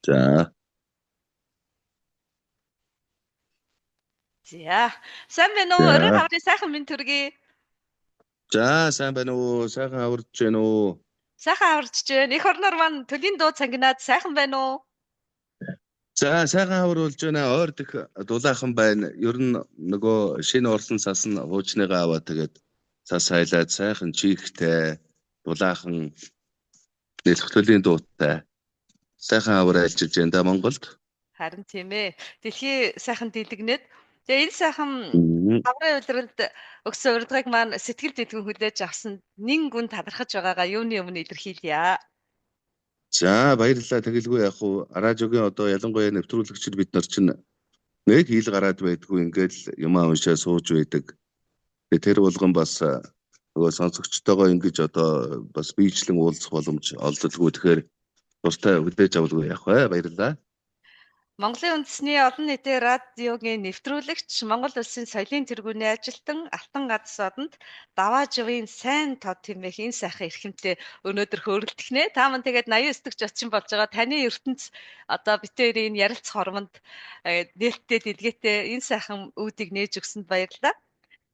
За. За. Сайн байна уу? Орой хаврын сайхан минь төргий. За, сайн байна уу? Сайхан аварч байна уу? Сайхан аварч байна. Эх орноор маань төлийн дуу цангинаад сайхан байна уу? За, сайхан авар болж байна. Ойр дэх дулаахан байна. Ер нь нөгөө шинэ орсон цас нь хуучныгаа аваад тэгээд цас хайлаад сайхан чихтэй, дулаахан нэлэх төлийн дуутай. Сайхан авар айлчилж байна да Монголд. Харин тийм ээ. Дэлхий сайхан дэлгэнэт. Тэгээ энэ сайхан аврын удиралд өгсөн урилгыг маань сэтгэл дэлгэн хүлээж авсан нин гүн талархаж байгаагаа юуны өмнө илэрхийлье. За, баярлалаа. Тэгэлгүй яг уу радиогийн одоо ялангуяа нэвтрүүлэгчид бид нар чинь нэг хил гараад байдгүй ингээл юмаа уншаа сууж байдаг. Тэр болгон бас нөгөө сонсогчтойгоо ингэж одоо бас биечлэн уулзах боломж олдолгүй. Тэгэхээр тустай хүлээж авалгүй явах бай. Баярлалаа. Монголын үндэсний олон нийтийн радиогийн нэвтрүүлэгч Монгол Улсын соёлын тэргүүний ажилтан Алтан Гадас одонд даваа живийн сайн тод тэмээх энэ сайхан эрхэмтэй өнөөдөр хөөрөлдөхнэ. Та мань тэгээд 89 дэх зочин болж байгаа. Таны ертөнц одоо битээрийн ярилцах хормонд нээлттэй дэлгээтэй энэ сайхан үүдийг нээж өгсөнд баярлалаа.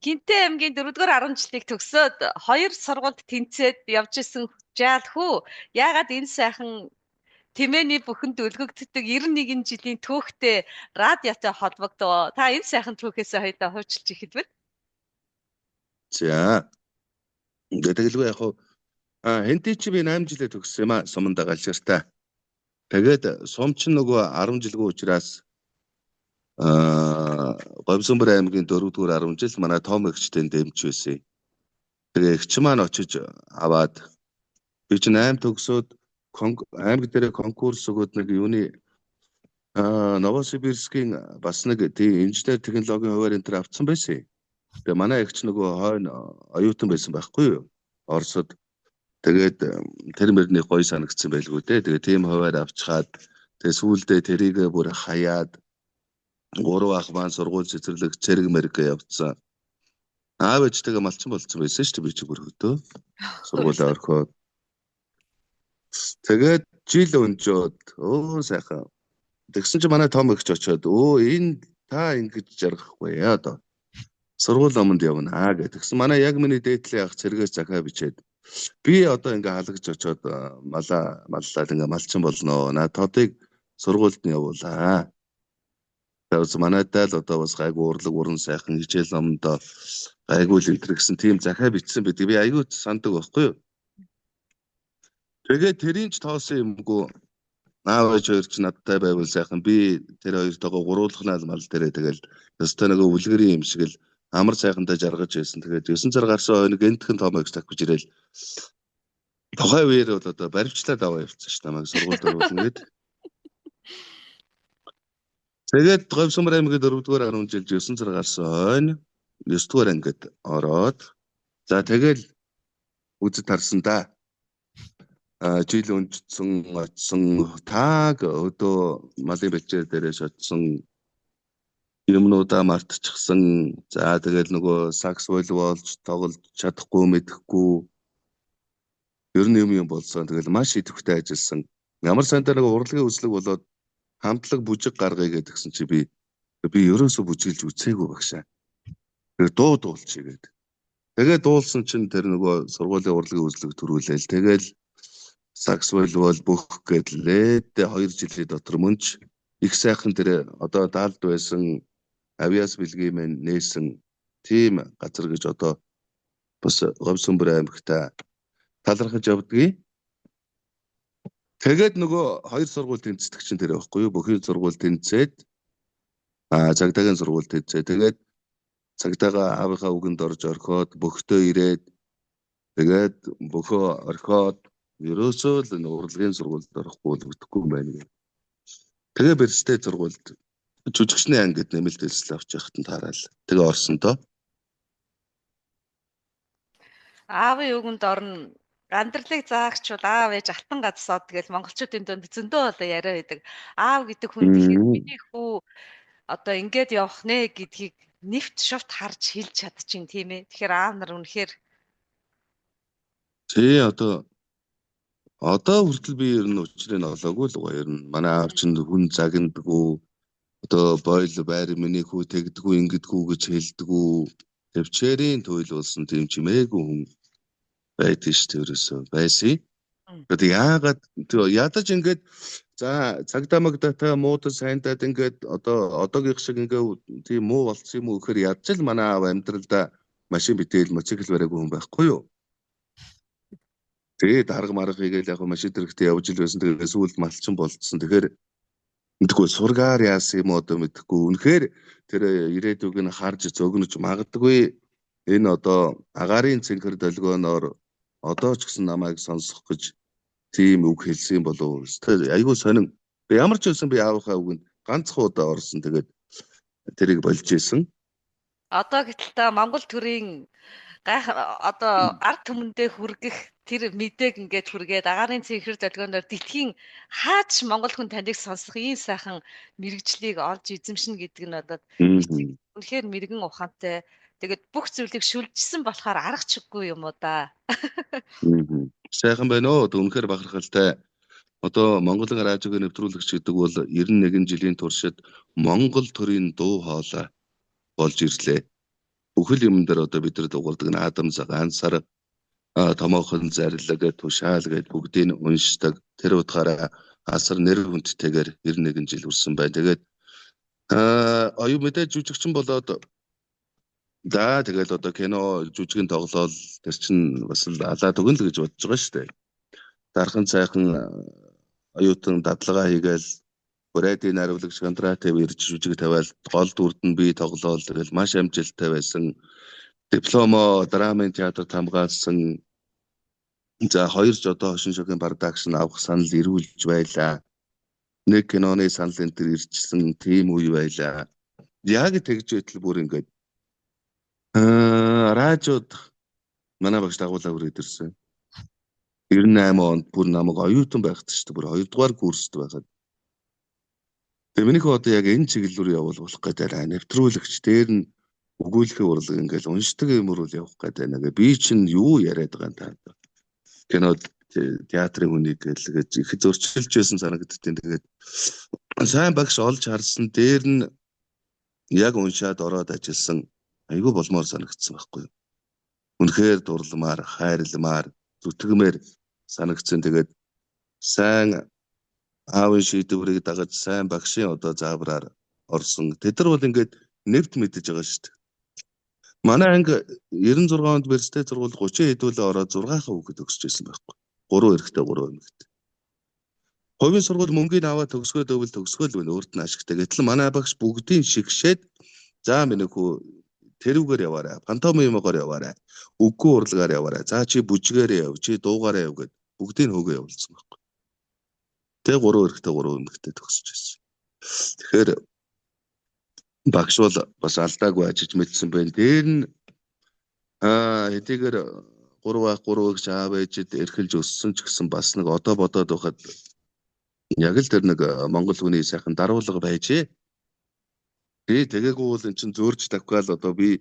Гинтээ аймгийн 4-р 10 жилийг төгсөөд 2 сургуульд тэнцээд явж исэн жаал хүү. Яагаад энэ сайхан Тэмээний бүхэнд өлгөгддөг 91 жилийн түүхтэй радиотой холбогдоо. Та энэ сайхан түүхээс хоёулаа хуучилж ихэдвэр. За. Тэгэлгүй яг хуу хэнтэй чи би 8 жилээ төгссөн юм а суманда галширтай. Тэгээд сум ч нөгөө 10 жилгүй учраас Говьсөнбөр аймгийн 4-р 10 жил манай том эгчтэй дэмж байсан. Тэгээ эгч маань очиж аваад би чинь 8 төгсөөд аймаг дээр конкурс өгөөд нэг юуны Новосибирскийн бас нэг тийм инженер технологийн хуваар энэ төр авцсан байсан. Тэгээ манай эгч нөгөө хойно оюутан байсан байхгүй юу? Оросод. Тэгээд тэр мөрний гоё санагдсан байлгүй дээ. Тэгээ тийм хуваар авчгаад тэгээ сүүлдээ тэрийг бүр хаяад 3 ах маань сургууль цэцэрлэг цэрэг мэрэг явцсан. Аав ээжтэйгээ малчин болцсон байсан шүү дээ би чи бүр хөдөө. Сургуулаа орхиод. Тэгээд жил өнжөөд сайхан. Тэгсэн чи манай том эгч очиод энэ та ингэж жаргахгүй яа одоо. Сургууль аманд явна гэх. Тэгсэн манай яг миний дээдлийн ах цэргээс захаа бичээд би одоо ингээ халагж очиод маллаад ингээ малчин болно. Наа тодыг сургуульд нь явуулаа. Тэгээс манайдаа л одоо бас гайгүй урлаг уран сайхан хичээл номдоо гайгүй л энэ гэсэн тийм захаа бичсэн байдаг. Би аягүй санддаг байхгүй юу? Тэгээд тэрийн ч тоосон юмгүй аав ээж хоёр ч надтай байвал сайхан би тэр хоёртойгоо гуруулхнаа мал дээрээ тэгэл өстой нэг үлгэрийн юм шиг л амар сайхантай жаргаж байсан. Тэгээд 9 цаг гарсан хойно гэнтхэн томоогч тавьж ирэл тухай үеэр бол одоо баримтлаад аваа явцсан шүү дээ. Намайг сургуульд оруулна гэд. Тэгээд Говьсөнбөр аймгийн 4-р 10 жил 9 цаг гарсан хойно 9-р ангид ороод за тэгэл үзэд харсан да. Жил өнжсөн очсон тааг өдөө малын бэлчээр дээрээс очсон юмнуудаа мартчихсан. За тэгэл нөгөө сакс волейболч тоглож чадахгүй мэдэхгүй ер нь юм болсон. Тэгэл маш идэвхтэй ажилласан. Ямар сантаа нэг урлагийн үзлэг болоод хамтлаг бүжиг гаргая гэдгсэн чи би ерөөсө бүжиглж үцээгүй багшаа. Тэгээ дуулчих гээд. Тэгээ дуулсан чинь тэр нөгөө сургуулийн урлагийн үзлэг төрүүлээл. Тэгэл сакс волейбол бүх гэдлээ 2 жилийн дотор мөнч их сайхан тэр одоо даалд байсан авиас бэлгийн мэн нээсэн тийм газар гэж одоо бас Говьсөнбөр аймагта талархаж явдгийг. Тэгээд нөгөө 2 сургууль тэнцдэг чинь тэр байхгүй юу? Бүхий сургууль тэнцээд цагдаагийн сургууль тэнцээ. Тэгээд цагдаагаа аавынхаа үгэнд орж орхиод бөхтөө ирээд тэгээд бөхөө орхиод ерөөсөө л энэ урлагийн сургуульд орохгүй л өгдөхгүй юм байна. Тэгээ бэрстэй сургуульд жүжигчний ангид нэмэлт хэлсэл авч яхад нь таарал. Тэгээ орсон доо. Аавын үгэнд орно. Амьдралыг заагчвал аав ээж Алтан Гадас од гэж монголчуудын дунд зөндөө болоо яриа байдаг. Аав гэдэг хүн тэгэхээр миний хүү одоо ингээд явах нэ гэдгийг нэвт шовт харж хэлж чадчихин тийм ээ. Тэгэхээр аав нар үнэхээр тий одоо Одоо хүртэл би ер нь учрыг олоогүй л гоё. Ер нь манай аав чинь хүн загнадгүй, одоо бойл байр миний хүү тэгдэггүй ингэдэггүй гэж хэлдэггүй. Төвчээрийн туйлуулсан тийм чимээгүй хүн байдаг шүү дээ ерөөсөө байсан. Тэгээд яагаад ядаж ингээд за цагдаа магдаатай муудад сайндаад ингээд одоо одоогийн шиг ингээд тийм муу болцсон юм уу гэхээр ядч л манай аав амьдралдаа машин битэл мотоцикл бариагүй хүн байхгүй юу? Тэгээд арга марга хийгээл яг машин дэрэгтэй явж ил байсан. Тэгээд сүүлд малчин болцсон. Тэгэхээр мэдгүй сургаар яасан юм одоо мэдгүй. Үнэхээр тэр ирээдүг нь харж зөгнөж магадгүй энэ одоо агаарын цэнхэр долгионоор одоо ч гэсэн намайг сонсох гэж тийм үг хэлсэн болов уу? Айгуу сонин. Ямар ч байсан би аавынхаа үгэнд ганцхан удаа орсон. Тэгээд тэрийг болж исэн. Одоо гэтэл та Монгол төрийн гайх одоо ард түмэндээ хүргэх тэр мэдээг ингээд хүргээд агаарын цэнхэр долгионоор дэлхийн хаач Монгол хүн таныг сонсох ийм сайхан мэрэгжлийг олж эзэмшнэ гэдэг нь одоо үнэхээр мэрэгэн ухаантай. Тэгээд бүх зүйлийг шүлжсэн болохоор арга чиггүй юм уу да. Сайхан байна уу? Үнэхээр бахархалтай. Одоо Монголын радиогийн нэвтрүүлэгч гэдэг бол 91 жилийн туршид Монгол төрийн дуу хоолой болж ирлээ. Бүхэл юм дээр одоо бид нар дуурдаг наадам цагаан сар томоохон зарлаг тушаал гэд бүгдийг уншдаг. Тэр утгаараа асар нэр хүндтэйгээр 91 жил үрсэн байна. Тэгээд оюун мэдээ жүжигчин болоод тэгэл одоо кино жүжигэн тоглоал тэр чинь бас л алаад өгнө л гэж бодож байгаа шүү дээ. Дархан цайхан оюутан дадлагаа хийгээл Брэдийн наривлагч Кондратов ирж жүжиг тавиал гол дүрд нь би тоглоол тэгэл маш амжилттай байсан. Дипломо драмын театрт хамгаалсан. За 2 ж одоо хошин шогийн продакшн авах санал ирүүлж байлаа. Нэг киноны санал энэ төр ирчихсэн тийм үе байлаа. Яг тэгж байтал бүр ингээд радиод манай багш дагуулаа хүрээд ирсэн. 98 онд бүр намайг оюутан байхад шүү дээ. Бүр 2 дугаар курст байхад. Тэгээ минийх одоо яг энэ чиглэл рүү явуулах гэдэг аа. Нэвтрүүлэгч дээр нь өгүүлэхээ урлаг ингээл уншдаг юмруу явах гэдэг нэг би чинь юу яриад байгаа юм та. Кино театрын хүнийг гэлгээд их зөрчилж байсан санагдтiin. Тэгээд сайн багш олж харсан дээр нь яг уншаад ороод ажилласан айгүй болмоор санагдсан байхгүй юу. Үнэхээр дурламаар, хайрламаар, зүтгэмээр санагдсан. Тэгээд сайн аавын шийдвэрийг дагаж сайн багшийн одоо заавраар орсон. Тэд нар бол ингээд нэвт мэдэж байгаа шүү дээ. Манай анги 96 онд Берстэй сургууль 30 хэдүүлээ ороод 6 хүүхэд өгсөж байсан байхгүй. 3 эрэгтэй 3 эмэгтэй. Хувийн сургууль мөнгөний аваад төгсгөөд өвөл төгсгөөл байна өөрт нь ашигтай. Гэтэл манай багш бүгдийн шигшээд за минь хүү тэрүүгээр яваарай, пантомимогоор яваарай, үггүй урлагаар яваарай. За чи бүжгээр яв, чи дуугаараа яв гэд бүгдийг хөөгөө явуулсан байхгүй. Тэгээ 3 эрэгтэй 3 эмэгтэй төгсөж байсан. Тэгэхээр багш бол бас алдаагүй ажиж мэдсэн байна. Дээр нь хэдийгээр 3 гэж аав ээжид эрхэлж өссөн ч гэсэн бас нэг одоо бодоод байхад яг л тэр нэг Монгол хүний сайхан даруулга байжээ. Тэгээгүй бол эн чин зөөрч тавхаал одоо би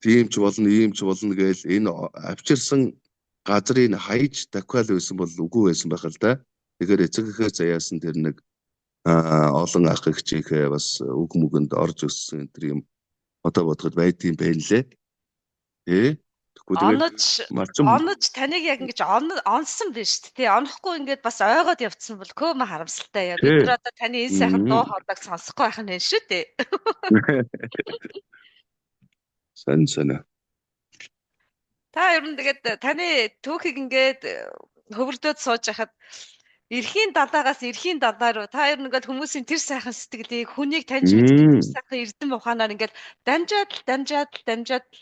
тийм ч болно, ийм ч болно гээл энэ авчирсан газрыг хайж тавхаал байсан бол үгүй байсан байх л да. Тэгэхээр эцэгийнхээ заяасан тэр нэг олон ах эгчийнхээ бас үг мүгэнд орж өссөн тэр юм одоо бодоход байдсан байх лээ. Онож таныг яг ингэж онсон биш тий. Онохгүй ингээд бас ойгоод явцсан бол көөмө харамсалтай яа. Бид нар одоо таны энэ сайхан дуу хоолойг сонсохгүй байх нь байна шүү дээ. Санаа. Та ер нь тэгээд таны түүхийг ингээд хөвөрдөөд сууж хахад эрхийн далаагаас эрхийн далаа руу та ер нь ингээд хүмүүсийн тэр сайхан сэтгэлийг хүнийг таньж мэддэг сайхан эрдэм ухаанаар ингээд дамжаад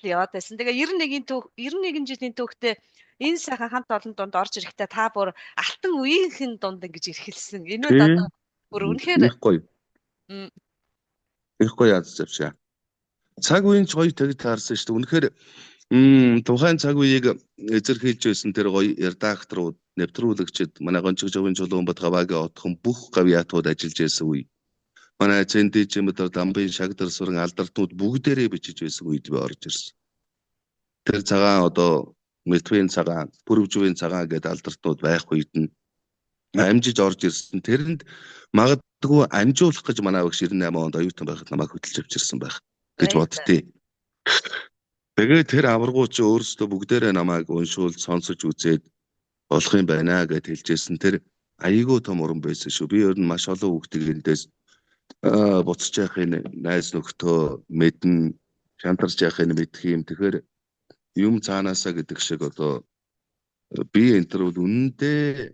яваад байсан. Тэгээ 91 жилийн түүхтээ энэ сайхан хамт олон донд орж ирэхдээ та бүр алтан үеийнхэн дунд ингэж ирхэлсэн. Энэ бол одоо бүр үнэхээр гоё. Их гоё яаж завшаа. Цаг үеийн ч гоё тэгж таарсан шүү дээ. Үнэхээр тухайн цаг үеийг эзэрхийлж байсан тэр гоё редакторууд, нэвтрүүлэгчид, манай гончиг жовын Чулуунбат гаваагийн отхон бүх гавьяатууд ажиллаж байсан үе. Манай Цэнди Жимэдэр Дамбын Шагдар суран алдарнууд бүгдээрээ бичиж байсан үед би орж ирсэн. Тэр цагаан одоо Мэтвийн цагаан, Пүрвжвийн цагаан гэдэг алдарнууд байх үед нь амжиж орж ирсэн. Тэрэнд магадгүй амжуулах гэж манай багш 98 онд оюутан байхад намайг хөдөлж авч ирсэн байх гэж боддتي. Тэгээд тэр аваргууч өөрсдөө бүгдээрээ намайг уншуул сонсож үзээд болох юм байна гэж хэлжсэн. Тэр айгүй том уран байсан шүү. Би өөр нь маш олон хүүхдийг эндээс буцаж яахын найз нөхдөө мэдэн шантарч яахын мэдх юм. Тэгэхээр юм цаанаасаа гэдэг шиг одоо би энэ төр бол үнэндээ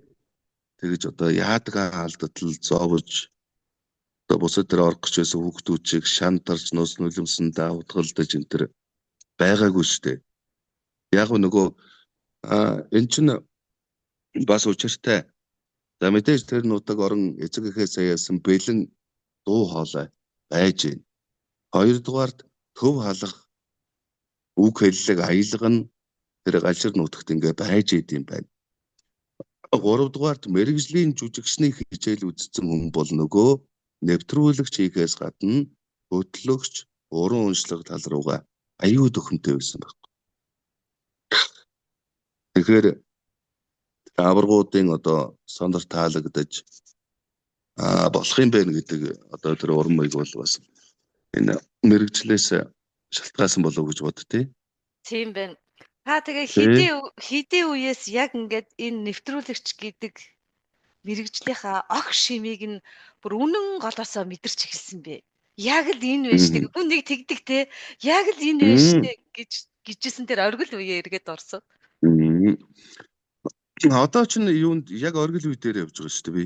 тэгэж одоо яадаг алдтал зовж одоо бусад тэр орох гэж байсан хүүхдүүдийг шантарч нус нулимсан даавтгалдаж энэ төр байгаагүй штэ. Яг нөгөө эн чинь бас учиртай. За мэдээж тэр нутаг орон эцэг эхээс яасан бэлэн дуу хоолой байж байна. Хоёрдугаарт төв халах үг хэллэг аялга нь тэр галшир нутагт ингээ байж идэм байна. Гуравдугаарт мэрэгжлийн жүжигчний хичээл үзсэн хүн бол нөгөө нэвтрүүлэгч хийхээс гадна хөтлөгч уран уншлага тал руугаа аюу төхөмтэй байсан байна. Тэгэхээр аваргуудын одоо сонор таалагдаж болох юм байна гэдэг одоо тэр уран маяг бол бас энэ мэрэгчлээс шалтгаалсан болов уу гэж боддتي. Тийм байна. Та тэгээ хэдийн үеэс яг ингээд энэ нэвтрүүлэгч гэдэг мэрэгжлийнхаа огш шимийг нь бүр үнэн голоосоо мэдэрч эхэлсэн бэ. Яг л энэ байж тэг. Хүн нэг тэгдэг те. Яг л энэ байж тэг гэжсэн тэр оргил үеэ эргээд орсон. Одоо ч юунд яг оргил үе дээр явж байгаа шүү дээ би.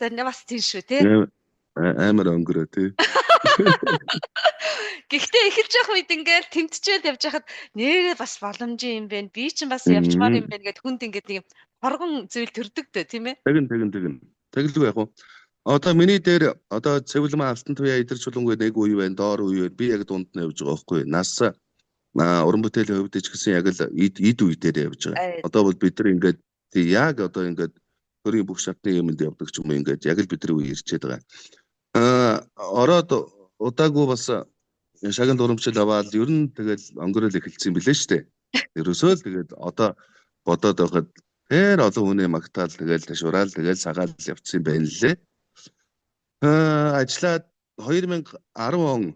Тэр бас тийм шүү те. Амар өнгөрөө те. Гэхдээ эхэлж явах үед ингээл тэмтчээл явж хахад нэрээ бас боломжийн юм байна. Би ч бас явчмаар юм байна гэд хүнд ингээд нэг хоргон зүйл төрдөг дээ тийм ээ. Тэгэн. Тэгэлгүй яг уу. Одоо миний дээр одоо цэвэрлэмэн алтан туяа идэр чулангүй нэг үе байна, доор үе байна. Би яг дунд нь явж байгаа байхгүй. Нас уран бүтээлийн хувьд ч гэсэн яг л эд үе дээр явж байгаа. Одоо бол бид нар ингээд яг одоо ингээд төрийн бүх шатны юмд явдаг ч юм уу ингээд яг л бидний үе ирчээд байгаа. Ороод удаагүй бас шагнал урамчил аваад ер нь тэгэл өнгөрөөл эхэлсэн юм билээ шүү дээ. Ерөөсөө л тэгээд одоо бодоод байхад тэр олон хүний магтаал тэгэл ташуурал тэгэл сагаал явцсан юм байна лээ. Ажлаад 2010 он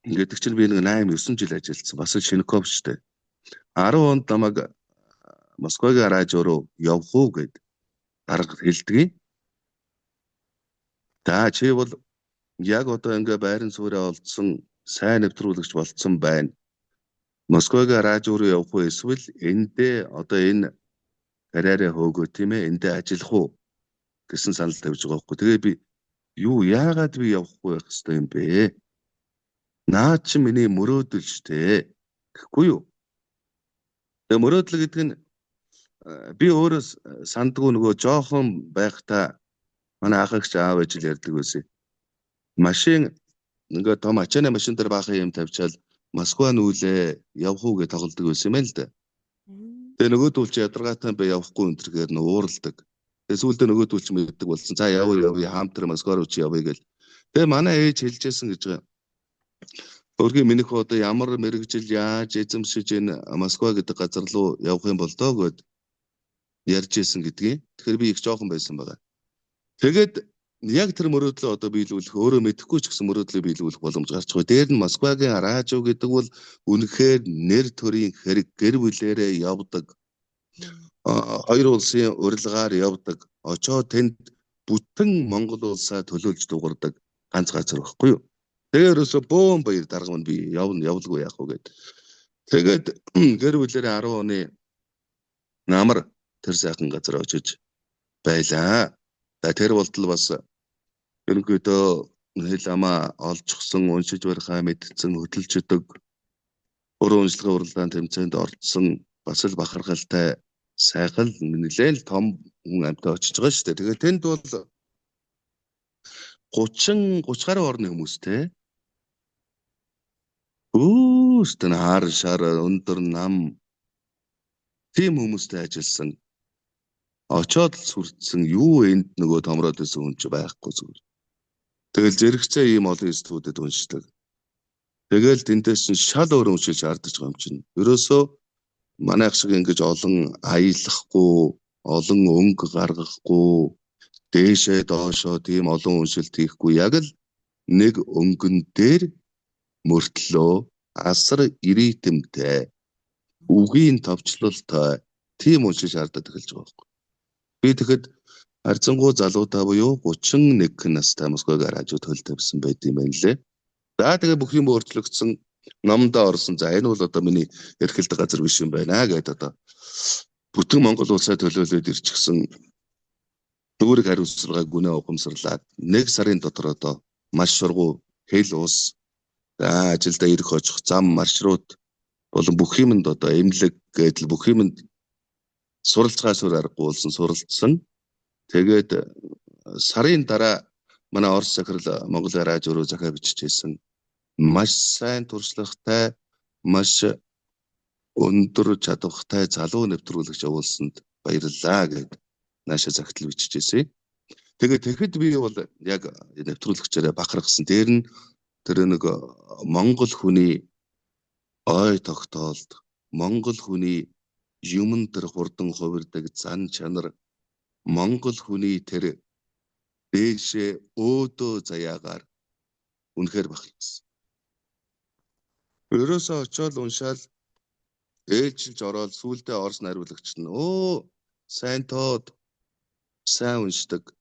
гэдэг чинь би нэг 8-9 жил ажилласан. Бас Шинков шүү дээ. 10 онд намайг Москвагийн радио руу явах уу гэд дарга хэлдэг. За чи бол яг одоо ингээ байран суурьа олдсон сайн нэвтрүүлэгч болцсон байна. Москвагийн радио руу явах уу эсвэл эндээ одоо энэ карьераа хөөгөө тийм ээ эндээ ажиллах уу гэсэн санал тавьж байгаа байхгүй. Тэгээ би яагаад би явахгүй байх хэвээр юм бэ? Наа чи миний мөрөөдөл штэ. Гэхгүй юу? Тэгээ мөрөөдөл гэдэг нь би өөрөө сандгүй нөгөө жоохон байхдаа манай ах эгч аав ээж л ярьдаг байсан. Машин ингээ том ачааны машин дээр баахан юм тавьчаал Москва нүүлээ явах уу гэж тоглодог байсан юм л да. Тэгээ нөгөөдөл чи ядаргаатай бай явахгүй өнтергээр нь ууралдаг. Тэгээ сүүлдээ нөгөөдөл чи мэддэг болсон. За явъя хаамтар Москва руу чи явъя гэл. Тэгээ манай ээж хэлжсэн гэж байгаа. Өөрхийн минийх одоо ямар мэрэгжил яаж эзэмшиж энэ Москва гэдэг газар руу явах юм бол доо гэд ярьж исэн гэдгийг. Тэгэхээр би их жоохон байсан байгаа. Тэгээд яг тэр мөрөөдлөө одоо биелүүлэх өөрөө мэдэхгүй ч гэсэн мөрөөдлөө биелүүлэх боломж гарч байгаа. Дээр нь Москвагийн радио гэдэг бол үнэхээр нэр төрийн хэрэг гэр бүлээрээ явдаг. Хоёр улсын урилгаар явдаг. Очоо тэнд бүтэн Монгол улсаа төлөөлж дуурдаг ганц газар байхгүй юу? Тэгээ ерөөсө бөөн баяр дарга мань би явлгүй яах вэ гэд. Тэгээд гэр бүлээрээ 10 оны намар тэр сайхан газар очиж байлаа. Тэр болтол бас ерөнхийдөө хэл амаа олжчихсан, уншиж барихаа мэдсэн, хөдөлж өдөг уран уншлагын уралдаан тэмцээнд орцсон бас л бахархалтай сайхан нэлээд том хүн амьтаа очиж байгаа шүү дээ. Тэгээд тэнд бол 30 гаруй орны хүмүүстэй. Стэн хар шар өндөр нам тийм хүмүүстэй ажилласан. Очоод сүрдсэн юу энд нөгөө томроод байсан хүн ч байхгүй зүгээр. Тэгэл зэрэгцээ ийм олон институтад уншдаг. Тэгэл тэндээс чинь шал өөр уншиж шаардаж байгаа юм чинь. Ерөөсөө манайх шиг ингэж олон аялахгүй олон өнгө гаргахгүй, дээшээ доошоо тийм олон уншилт хийхгүй, яг л нэг өнгөн дээр мөртлөө асар ирээдэмтэй, үгийн товчлолтой тийм уншиж хардаад эхэлж байгаа байхгүй. Би тэгэхэд харьцангуй залуутай буюу 31 настай Москва гаражуу төлөв тавьсан байт юм байна лээ. За тэгээ бүх юм өөрчлөгдсөн, номдоо орсон. За энэ бол одоо миний эрхэлдэг газар биш юм байна гэдэг одоо бүтэн Монгол улсаа төлөөлөөд ирчихсэн дүүрэг хариуцлагаа гүнээ ухамсарлаад 1 сарын дотор одоо маш сургуу хэл ус, за ажилдаа ирэх очих зам маршрут болон бүх юмд одоо эмнэлэг гэдэл бүх юмд суралцгаа сур аргагүй болсон суралцсан. Тэгээд сарын дараа манай Орос захирал Монгол радио руу захиа бичижсэн. Маш сайн туршлагатай, маш өндөр чадвартай залуу нэвтрүүлэгч явуулсанд баярлалаа гэд наашаа захидал бичижсэн. Тэгээд тэгэхэд би бол яг нэвтрүүлэгчээрээ бахархсан. Дээр нь тэр нэг Монгол хүний ой тогтоолд, Монгол хүний юмн тэр хурдан хувирдаг зан чанар, Монгол хүний тэр дээшээ өөдөө заяагаар үнэхээр бахархсан. Ерөөсөө очиод уншаал ээлжилж ороод сүүлдээ Орос найруулагч нь сайн тоод сайн уншдаг,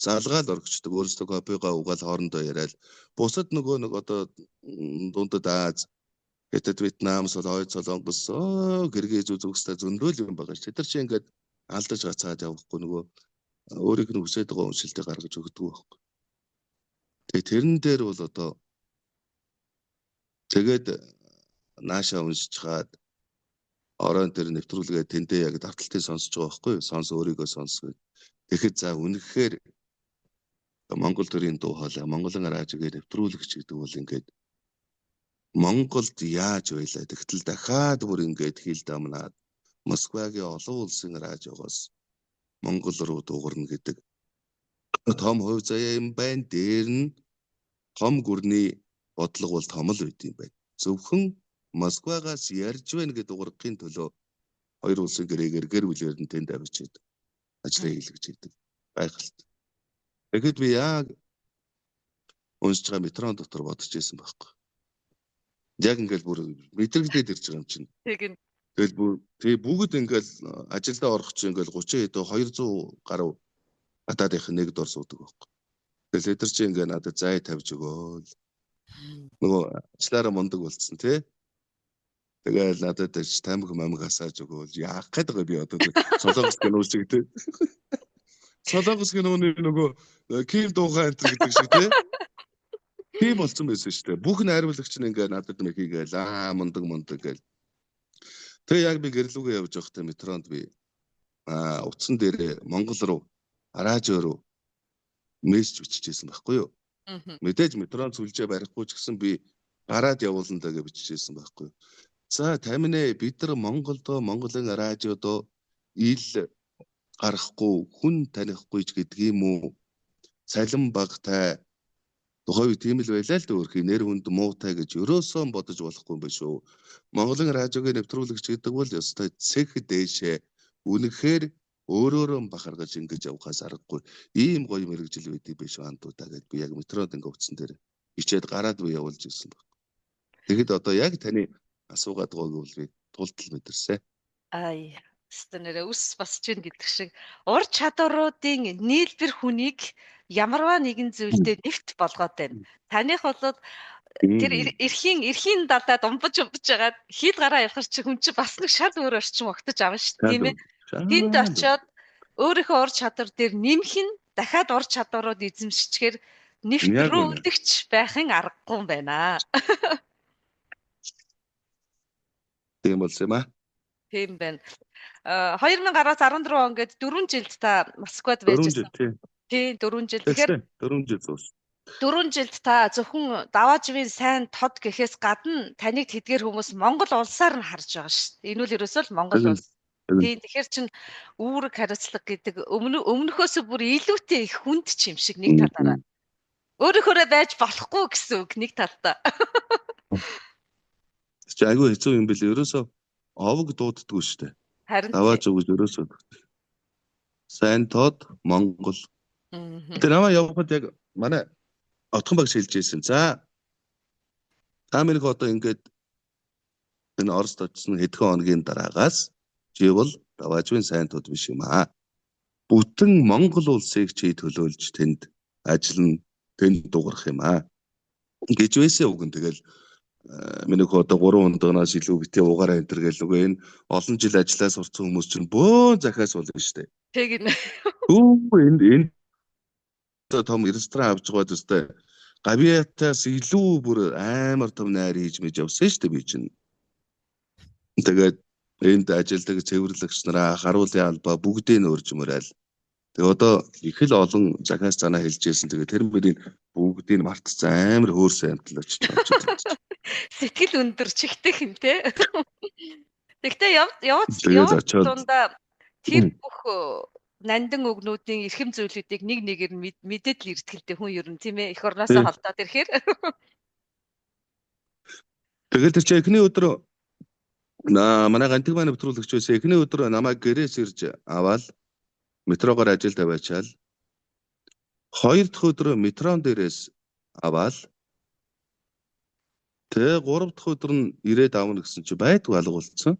залгаал оргичдаг, өөрсдөө копигаа угаал хоорондоо яриад бусад нөгөө нэг одоо дундад Аз, Хятад, Вьетнам, Солонгос, Киргиз, Үзбекистан зөндөл юм байгаа ш. Тэр чинь ингээд алдаж гацаад явахгүй нөгөө өөрийнх нь хүсэж байгаа уншилтыг гаргаж өгдөг байхгүй. Тэгээ тэрэн дээр бол одоо тэгээд наашаа уншичаад орон тэр нэвтрүүлгээ тэндээ яг давталтыг сонсож байгаа байхгүй юу? Сонс өөрийгөө сонсгоо. Тэгэхэд за үнэхээр Монгол төрийн дуу хоолой, Монголын радиогийн нэвтрүүлэгч гэдэг бол ингээд Монголд яаж байлаа? Тэгтэл дахиад бүр ингээд хил дамнаад Москвагийн олон улсын радиогоос Монгол руу дуугарна гэдэг том хувь заяа юм байна. Дээр нь том гүрний бодлого бол том л байт юм байна. Зөвхөн Москвагаас ярьж байна гэдэг дуургахын төлөө хоёр улсын гэрээгээр гэр бүлээр нь тэнд авчид ажлаа хийлгэж идэг гайхалтай. Тэгэхэд би яг уншиж байгаа метрон дотор бодож байсан байхгүй. Яг ингээл бүр мэдрэгдээд ирж байгаа юм чинь. Тэгэл бүгд ингээл ажилдаа орох чинь ингээл 30 хэдэн 200 гаруй гадаадынх нэг дор суудаг байхгүй. Тэгэл эдэр чинь ингээ надад зай тавьж өгөөл. Нөгөө ажиллаараа мундаг болцсон тий. Тэгэл надад тамхи мамг асааж өгөөл. Яах гээд байгаа би одоо солонгос киноч гэдэг. Солонгос киноны нөгөө Ким Духайн гэдэг шиг тий. Тийм болсон байсан шүү дээ. Бүх найруулагч нь ингээ надад нэг хийгээл мундаг гэл. Тэгээ яг би гэрлүүгээ явж байхдаа метронд би утсан дээр Монгол руу радио руу мессеж бичижсэн байхгүй юу? Мэдээж метронд сүлжээ барихгүй ч гэсэн би гараад явуулна даа гэж бичижсэн байхгүй юу? За таминэ бид нар Монголдо Монголын радиодо ил гарахгүй хүн танихгүй ч гэдэг юм уу? Салин багтай тухай тийм л байлаа л дээ. Нэр хүнд муутай гэж ерөөсөө бодож болохгүй юм биш үү? Монголын радиогийн нэвтрүүлэгч гэдэг бол ёстой цэг дээшээ үнэхээр өөрөөрөө бахаргаж ингэж явахаас аргагүй. Ийм гоё мэрэгжил байдгийг биш антуудаа гэд би яг метрод ингээ утсан дээр ичээд гараад би явуулж ирсэн баг. Тэгэхэд одоо яг таны асуугаад байгааг бол би тултал мэдэрсэн. Стэнэрэ ус басж гин гэдэг шиг ур чадваруудын нийлбэр хүнийг ямарваа нэгэн зүйлдээ нэвт болгоод байна. Таних бол тэр эрхийн далдаа думбаж байгаад хил гараа явахар чи хүн чи бас нэг шал өөр орчин огтож авна шүү дээ, тийм ээ. Тэнд очиод өөрийнхөө ур чадвар дээр нэмэх нь дахиад ур чадварууд эзэмшчихээр нэвтрүүлэгч байхын аргагүй юм байна. Тийм болсон юм аа. Тийм байна. 2014 он гээд 4 жилд та Москвад байж байсан. Тийм 4 жил. Тэгэхээр 4 жил зүүс. 4 жилд та зөвхөн даваажвын сайн тод гэхээс гадна таныг тэдгээр хүмүүс Монгол улсаар нь харж байгаа шүү дээ. Энэ үл ерөөсөө л Монгол улс. Тийм тэгэхээр чин үүрэг хариуцлага гэдэг өмнөхөөс бүр илүүтэй их хүнд ч юм шиг нэг талаараа. Өөрөөхөө байж болохгүй гэсэн үг нэг талдаа. Чи айгүй хэцүү юм бэл ерөөсөө овог дууддаггүй шүү дээ. Харин давааж өгж ерөөсөө. сайн тод Монгол. Тэр намаа явахад яг манай отхон багш хэлж ирсэн. За та минь одоо ингээд энэ Оросд очсон хэдхэн хоногийн дараагаас чи бол даваажвын сайн тод биш юм аа. Бүтэн Монгол улсыг чи төлөөлж тэнд ажиллана, тэнд дуурах юм аа. Гэж байсан үг нь тэгэл минийх одоо 3 хононоос илүү битээ угаараа энэ төр гэл үгүй энэ олон жил ажиллаа сурцсан хүмүүс чинь бөөн захиас болно шүү дээ. Тэг нэ. Энэ том ресторан авч байгаа төстэй гавьяатаас илүү бүр амар том найр хийж мэж явсан шүү дээ би чинь. Тэгээд энд ажилдаг цэвэрлэгч нараа харуулын албаа бүгдийг нь өржмөрөөл. Тэгээ одоо их л олон захиас занаа хэлжсэн. Тэгээ тэр мөрийн бүгдийг нь мартсан амар хөөрсөн амтлаач байна. Сэтгэл өндөр чихтэй юм те. Тэгтээ яваад дундаа тэр бүх нандин өгнүүдийн эрхэм зүйлүүдийг нэг нэгээр мэдээд л иртгэлтэй хүн ер нь тийм ээ их орноосоо холдоод ирэхээр. Тэгэл тэр чи эхний өдөр манай гантиг маань нэвтрүүлэгч байсан. Эхний өдөр намайг гэрээс ирж аваад метрогоор ажил тавиачаал. Хоёр дахь өдөр метрон дээрээс аваад тэгээ 3 дахь өдөр нь ирээд авна гэсэн чи байдгүй алга болцсон.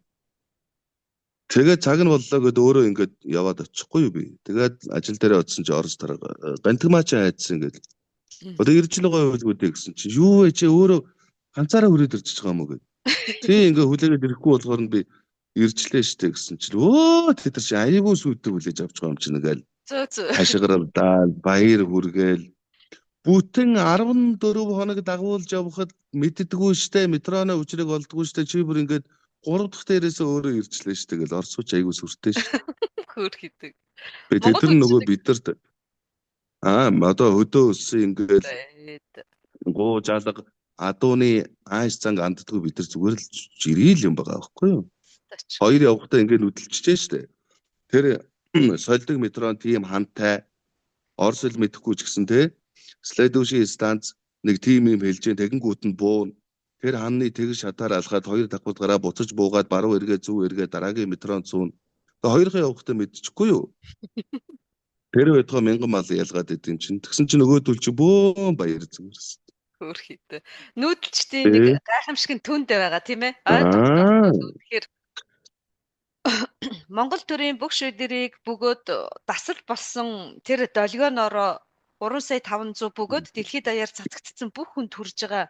Тэгээд цаг нь боллоо гэд өөрөө ингээд яваад очихгүй юу би. Тэгээд ажил дээрээ очсон чи Орос тарга гантиг маа чи хайдсан ингээд. Одоо ирж л байгаа байлгүй гэсэн чи юу вэ чи өөрөө ганцаараа хүрээд ирж байгаа юм уу гэд. Тий ингээ хүлээгээд ирэхгүй болохоор нь би ирчлээ штэ гэсэн чинь өө тэр чи аягүй сүйтэг хүлээж авч байгаа юм чи нэгэл хашгиралдаал баяр хүргээл бүтэн 14 хоног дагуулж явхад мэддэггүй штэ метроны үжрэг олдгүй штэ чи бүр ингээд 3 дахь дээрээс өөрөө ирчлээ штэ гэл орсууч аягүй сүртэй штэ хөөр хийдэг. Би тэр нөгөө бидэрт одоо хөдөө өссөн ингээд гоо жалга адууны айс занг анддгүй бид нар зүгээр л жирэл юм байгаа байхгүй юу? Хоёр явахдаа ингээд үдэлчихжээ штэ. Тэр солидог метрон тийм хамтай Оросл мэдэхгүй ч гэсэн те Следующий станц нэг тим юм хэлж тэгэнгүүт нь буун. Тэр ханны тэгш шатаар алхаад хоёр давхурдгараа буцаж буугаад баруун эргээ зөв эргээ дараагийн метрон зүүн. Тэгээ хоёрын явахдаа мэдчихгүй юу? Тэр байтугай 1000 мал ялгаад идэв чинь. Тэгсэн чинь нөгөөдөл чи бөөн баяр зүгэрсэн. Хөөр хийдэ. Нүүдэлчдийн нэг гайхамшиг түндэ байгаа тийм ээ. Тэгэхээр Монгол төрийн бүх шийдвэрийг бөгөөд дасал болсон тэр долгионороо 3,500,000 бөгөөд дэлхийд даяар цацагдсан бүх хүн төрж байгаа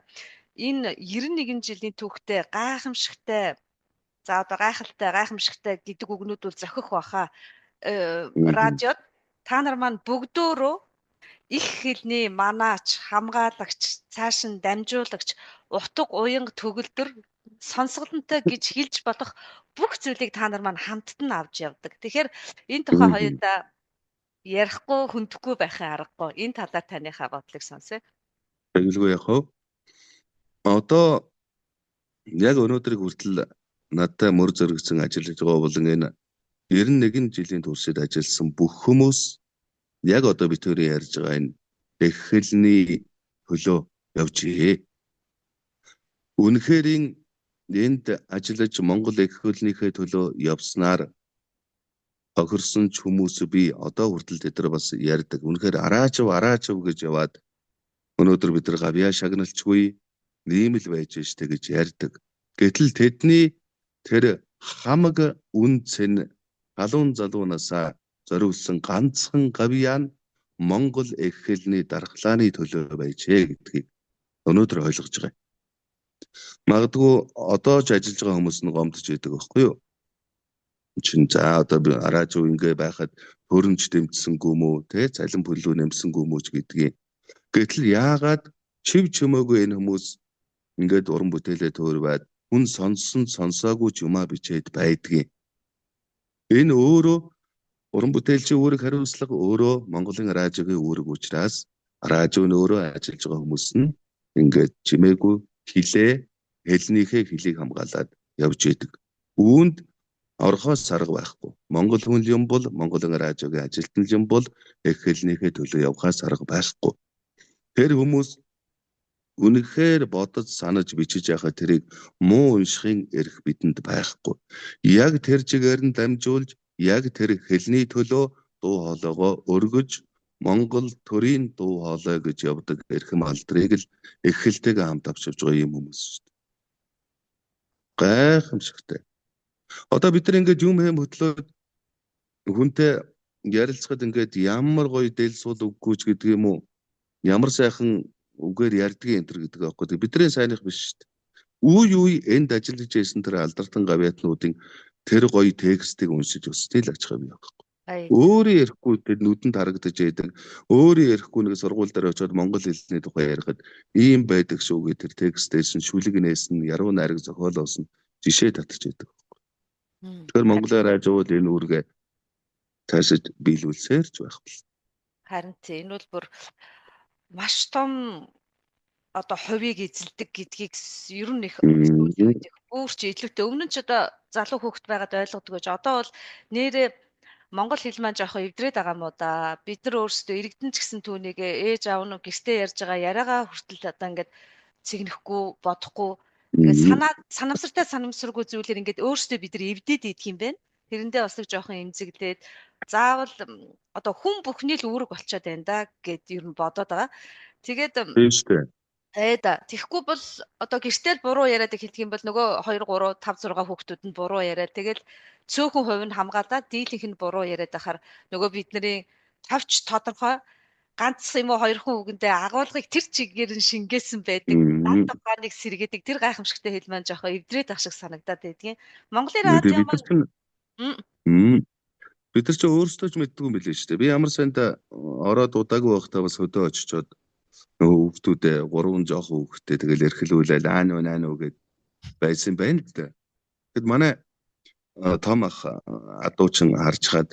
энэ 91 жилийн түүхтэй гайхамшигтай за одоо гайхамшигтай гэдэг үгнүүд бол зохих баха. Радиод та нар маань бүгдөө их хэлний манаач, хамгаалагч, цааш нь дамжуулагч, утга уянга төгөлдөр сонсголонтой гэж хэлж болох бүх зүйлийг та нар маань хамтд нь авч явдаг. Тэгэхээр энэ тухай хоёудаа ярихгүй хүндэхгүй байхын аргагүй. Энэ талаар таныхаа бодлыг сонсъё. Тэгэлгүй яг хөө. Одоо яг өнөөдрийг хүртэл надтай мөр зөргсөн ажиллаж байгаа болон энэ 91 жилийн туршид ажилласан бүх хүмүүс яг одоо бид төрийн ярьж байгаа энэ эхлэлний хөлөө явжээ. Үнэхээр энд ажиллаж Монгол эхлэлнийхээ төлөө явснаар хохирсон ч хүмүүс би одоо хүртэл тэдэр бас ярьдаг. Үнэхээр араачв гэж яваад өнөөдөр бид нар гавьяа шагналчгүй нэм л байж штэ гэж ярьдаг. Гэтэл тэдний тэр хамаг үн цэн халуун залуунасаа зориулсан ганцхан гавьяа нь Монгол эхлэлний дархлааны төлөө байжээ гэдгийг өнөөдөр ойлгож байгаа. Магадгүй одоо ч ажиллаж байгаа хүмүүс нь гомдож байдаг байхгүй юу? Чин за одоо би арааж ингээ байхад хөрөмж дэмжсэнгүй мүү те цалин бүлүү нэмсэнгүй мүү ч гэдгийг. Гэтэл яагаад чив чимээгүй энэ хүмүүс ингээд уран бүтээлээ төөрваад хүн сонссон сонсоогүй ч юмаа бичээд байдгийг. Энэ өөрөө уран бүтээлчийн үүрэг хариуцлага өөрөө Монголын радиогийн үүрэг учраас радио нь өөрөө ажиллаж байгаа хүмүүс нь ингээд чимээгүй хэлнийхээ хэлийг хамгаалаад явж идэг. Үүнд орхоос сарга байхгүй. Монгол хүн юм бол Монголын радиогийн ажилтан юм бол эхлэлнийхээ төлөө явхаас арга байхгүй. Тэр хүмүүс үнэхээр бодож санаж бичиж яхад тэрийг муу уншихын эрх бидэнд байхгүй. Яг тэр чигээр нь дамжуулж яг тэр хэлний төлөө дуу хоолойгоо өргөж Монгол төрийн дуу хоолой гэж явдаг эрхэм алдрыг л эхэлтэйгээ хамт авчирж байгаа юм хүмүүс шүү дээ. Гайхамшигтай. Одоо бид нар ингээд юм хэм хөтлөөд хүнтэй ярилцахад ингээд ямар гоё дэл сул үггүй ч гэдэг юм уу? Ямар сайхан үгээр ярьдгийг энэ төр гэдэг аахгүй. Бидний сайных биш шүү дээ. Үе энд ажиллаж байсан тэр алдартан гавьяатнуудын тэр гоё текстийг уншиж өстэй л ач хам явахгүй. Өөрөө ярихгүй тэр нүдэнд харагдаж байдаг. Өөрөө ярихгүй нэг сургууль дээр очиод монгол хэлний тухай ярихад ийм байдаг шүү гэх тэр текстээс нь шүлэг нээсэн, яруу найраг зохиолоосон жишээ татчих байдаг. Тэгэхээр монголоор ажуул энэ үүргээ цаашид биелүүлсээр ч байх бэл. Харин тийм энэ бол бүр маш том одоо хувийг эзэлдэг гэдгийг ер нь их бүр ч илүүтэй өмнө ч одоо залуу хүүхэд байгаад ойлгодог гэж одоо бол нэрээ монгол хэл маань жоохон эвдрээд байгаа юм уу да. Бид нар өөрсдөө иргэдэн ч гэсэн түүнийг ээж аав нь гэртээ ярьж байгаа яриагаа хүртэл одоо ингээд цэгнэхгүй бодохгүй ингээд санамсаргүй зүйлээр ингээд өөрсдөө бид нар эвдээд идэх юм байна. Тэрэндээ бас нэг жоохон эмзэглээд заавал одоо хүн бүхний л үүрэг болчиход байна да гэд ер нь бодоод байгаа. Тэгээд тэгэхгүй бол одоо гэртэл буруу яриад хэлдэг юм бол нөгөө 2 3 5 6 хүүхдүүд нь буруу яриад тэгэл цөөхөн хувь нь хамгаалаад дийлэнх нь буруу яриад ахаар нөгөө бидний тавч тодорхой ганц юм уу 2 хүн үгэндээ агуулгыг тэр чигээр нь шингээсэн байдаг. Дандаа ганыг сэргээдэг тэр гайхамшигтай хэл маань жоохон эвдрээд ах шиг санагдаад байдгийн. Монголын радио маань бид нар ч өөрсдөө ч мэддэг юм билээ шүү дээ. Би ямар санда ороод удаагүй байхдаа бас хөдөө очичоод нөгөө хүүхдүүдээ 3 жоохон хүүхдтэй тэгэл эрхлүүлээл аануу гэд байсан байна л да. Тэгэд манай том ах адуучин харж хаад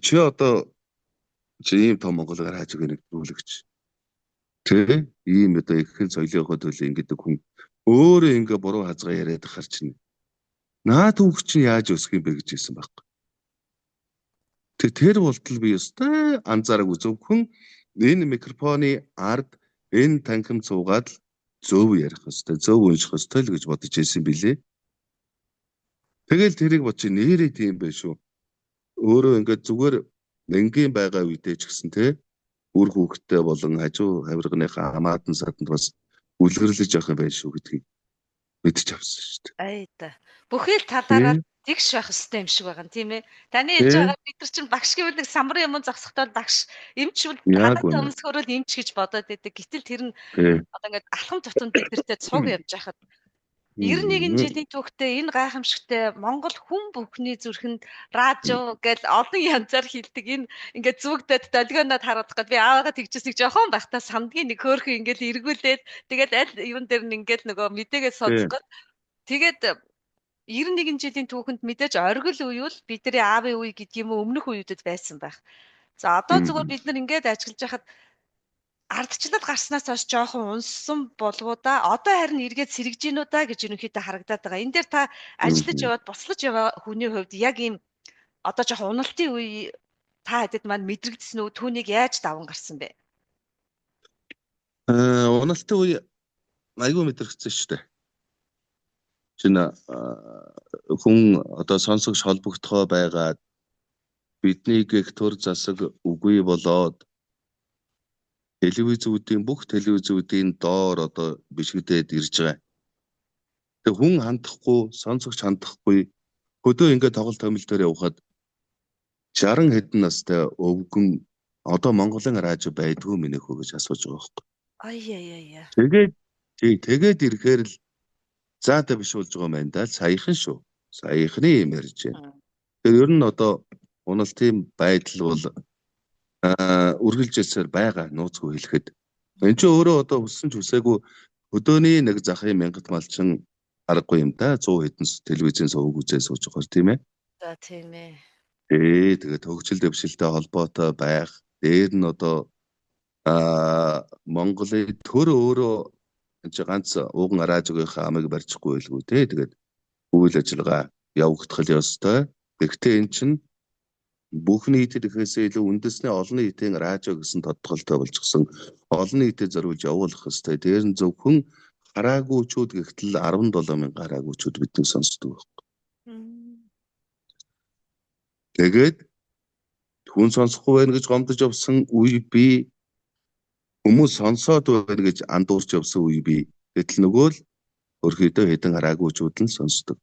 чи одоо ийм том монголоор хааж өгөх нэгдүүлэгч. Тэ ийм одоо их хэл соёлын хөдөл ингэдэг хүн өөрөө ингээ буруу хазгаа яриад ахаар чинь наад хүүхд чинь яаж өсөх юм бэ гэж хэлсэн байхгүй. Тэр болтол би өстой анзаараагүй зөвхөн энэ микрофоны ард энэ танхим цуугаад зөв ярих хэвээр зөв унших хэвээр л гэж бодож ирсэн билээ. Тэгэл тэрийг бодчих нэрээ тийм байх шүү. Өөрөө ингээд зүгээр энгийн байгаа үедээ ч гэсэн те үр хүүхдтэй болон хажуу хавирганыхаа хамаатан саданд бас үлгэрлэж явах юм байх шүү гэдгийг мэдчих авсан шүү дээ. Айда. Бүхэл талаараа тэгш байх хэрэгтэй юм шиг байгаа юм тийм ээ. Таны хэлж байгаа бид нар чинь багш гэвэл нэг самрын юм зогсохдоо багш эмчвэл гадаад өмсгөрөл эмч гэж бодоод байдаг. Гэтэл тэр нь одоо ингээд алхам тутамд бидэртээ цуг явж байхад 91 жилийн түүхтэй энэ гайхамшигтай Монгол хүн бүхний зүрхэнд радио гэж олон янзаар хэлдэг энэ ингээд зүгдээд долгионод харуулах гэдэг би аавгаа тэгжээс нэг жоохон байхдаа сандгийн нэг хөөрхөн ингээд эргүүлээд тэгээд аль юун дээр нь ингээд нөгөө мэдээгээ сонсгоод тэгээд 91 жилийн түүхэнд мэдээж оргил үе бол бидний аавын үе гэдэг юм өмнөх үеүүдэд байсан байх. За одоо зүгээр бид нар ингээд ажиглаж байхад ардчлал гарснаас хойш жоохон унссан болов да. Одоо харин эргээд сэргэж гинүү да гэж ерөнхийдөө харагдаад байгаа. Энэ дээр та ажиллаж яваад буцлаж яваа хүний хувьд яг ийм одоо жоохон уналтын үе та хэдэд маань мэдрэгдсэн үү? Түүнийг яаж даван гарсан бэ? Уналтын үе айгүй мэдрэгдсэн шүү дээ. Шинэ хүн одоо сонсогч холбогдохоо байгаад биднийг их төр засаг үгүй болоод телевизүүдийн бүх телевизүүдийн доор одоо бишгдээд ирж байгаа. Тэг хүн хандахгүй, сонсогч хандахгүй хөдөө ингээд тоглолт томил дээр явхад 60 хэдэн настай өвгөн одоо Монголын радио байдгүй минийх үү гэж асууж байгаа байхгүй. Тэгээд ирэхээр л заата биш болж байгаа юм байна да. Саяхан шүү. Саяхны юм ярьж байна. Тэр ер нь одоо уналтын байдал бол үргэлжлэлсээр байгаа нууцгүй хэлэхэд энэ ч өөрөө одоо хүссэн ч хүсээгүй өдөөний нэг захын мянгат малчин аргагүй юм да 100 хэдэн телевизэн сувг үзээ сууж байгаа тийм ээ. За тийм ээ. Тэгээд хөгжил дэвшилтэй холбоотой байх дээр нь одоо Монголын төр өөрөө энэ ганц ууган радиогийнхаа амыг барьчихгүй байлгүй те. Тэгээд үйл ажиллагаа явагдах ёстой. Гэхдээ эн чинь бүх нийтэд ихээсээ илүү үндэсний олон нийтийн радио гэсэн тодголтой болчихсон. Олон нийтэд зориулж явуулах ёстой. Тэр нь зөвхөн хараагуучуд гэхтэл 17 мянган хараагуучуд бидний сонсдог байхгүй. Тэгээд хүн сонсохгүй байна гэж гомдож явсан үе би, хүмүүс сонсоод байна гэж андуурч явсан үе би. Гэтэл нөгөө л өөрхийдөө хэдэн хараагүйчүүд нь сонсдог.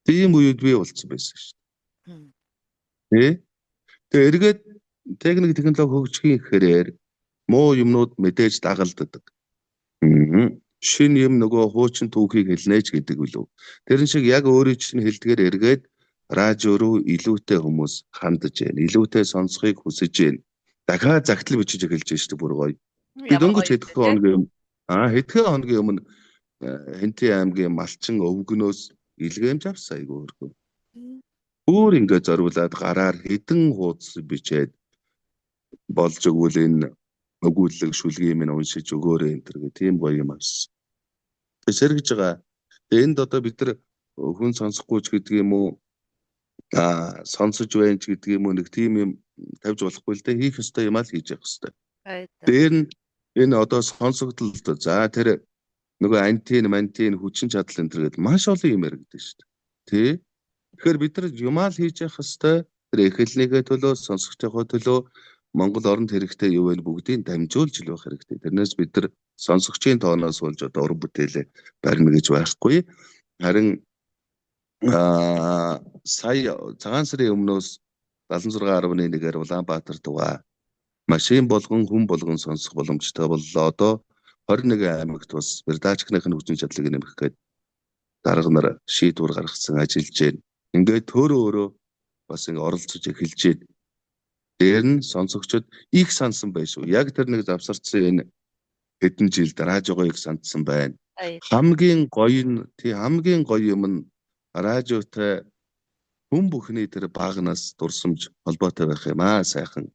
Тийм үед би болцсон байсан шүү дээ. Тэгээ эргээд техник технологи хөгжихийн хэрээр муу юмнууд мэдээж дагалддаг. Шинэ юм нөгөө хуучин түүхийг хэлнэ ч гэдэг үлээ. Тэрэн шиг яг өөрийн чинь хэлдгээр эргээд радио руу илүүтэй хүмүүс хандж байна. Илүүтэй сонсохыг хүсэж байна. Дахиад загтал бичиж эхэлж байна шүү дээ, бүр гоё. Би дөнгөж хэдхэн хоногийн өмнө Хэнти аймгийн Малчин өвгнөөс илгээмж авсан айгүй өргөө. Өөр ингээд зориулаад гараар хэдэн хуудас бичээд болж өгвөл энэ өгүүлэг шүлгийн минь уншиж өгөөрэй энэ гэх тийм гоё юм авсан. Тэгээ сэргэж байгаа. Энд одоо бид нар хүн сонсохгүй ч гэдэг юм уу сонсож байна ч гэдэг юм уу нэг тийм юм тавьж болохгүй л дээ, хийх ёстой юм аа л хийж явах ёстой. Дээр нь энэ одоо сонсогдолд за тэр нөгөө антин хүчин чадал энэ төр гэдэг маш олон юм яригддаг шүү дээ. Тэ? Тэгэхээр бид нар юмаа л хийж явах ёстой. Тэр эхлэлнийхээ төлөө, сонсогчдын төлөө Монгол оронд хэрэгтэй юу вэ бүгдийг дамжуулж л байх хэрэгтэй. Тэрнээс бид нар сонсогчийн тооноос болж одоо уран бүтээлээ барина гэж байхгүй. Харин сая цагаан сарын өмнөөс 76.1-ээр Улаанбаатар тугаа машин болгон хүн болгон сонсох боломжтой боллоо. Одоо 21 аймагт бас Бердачкныхын хүчин чадлыг нэмэх гээд дарга нар шийдвэр гаргасан ажиллаж байна. Ингээд өөрөө бас ингэ оролцож эхэлж байна. Дээр нь сонсогчдод их сансан байшгүй. Яг тэр нэг завсарцсан энэ хэдэн жилд радиогоо их сандсан байна. Хамгийн гоё юм нь радиотой хүн бүхний тэр багнаас дурсамж холбоотой байх юм аа сайхан.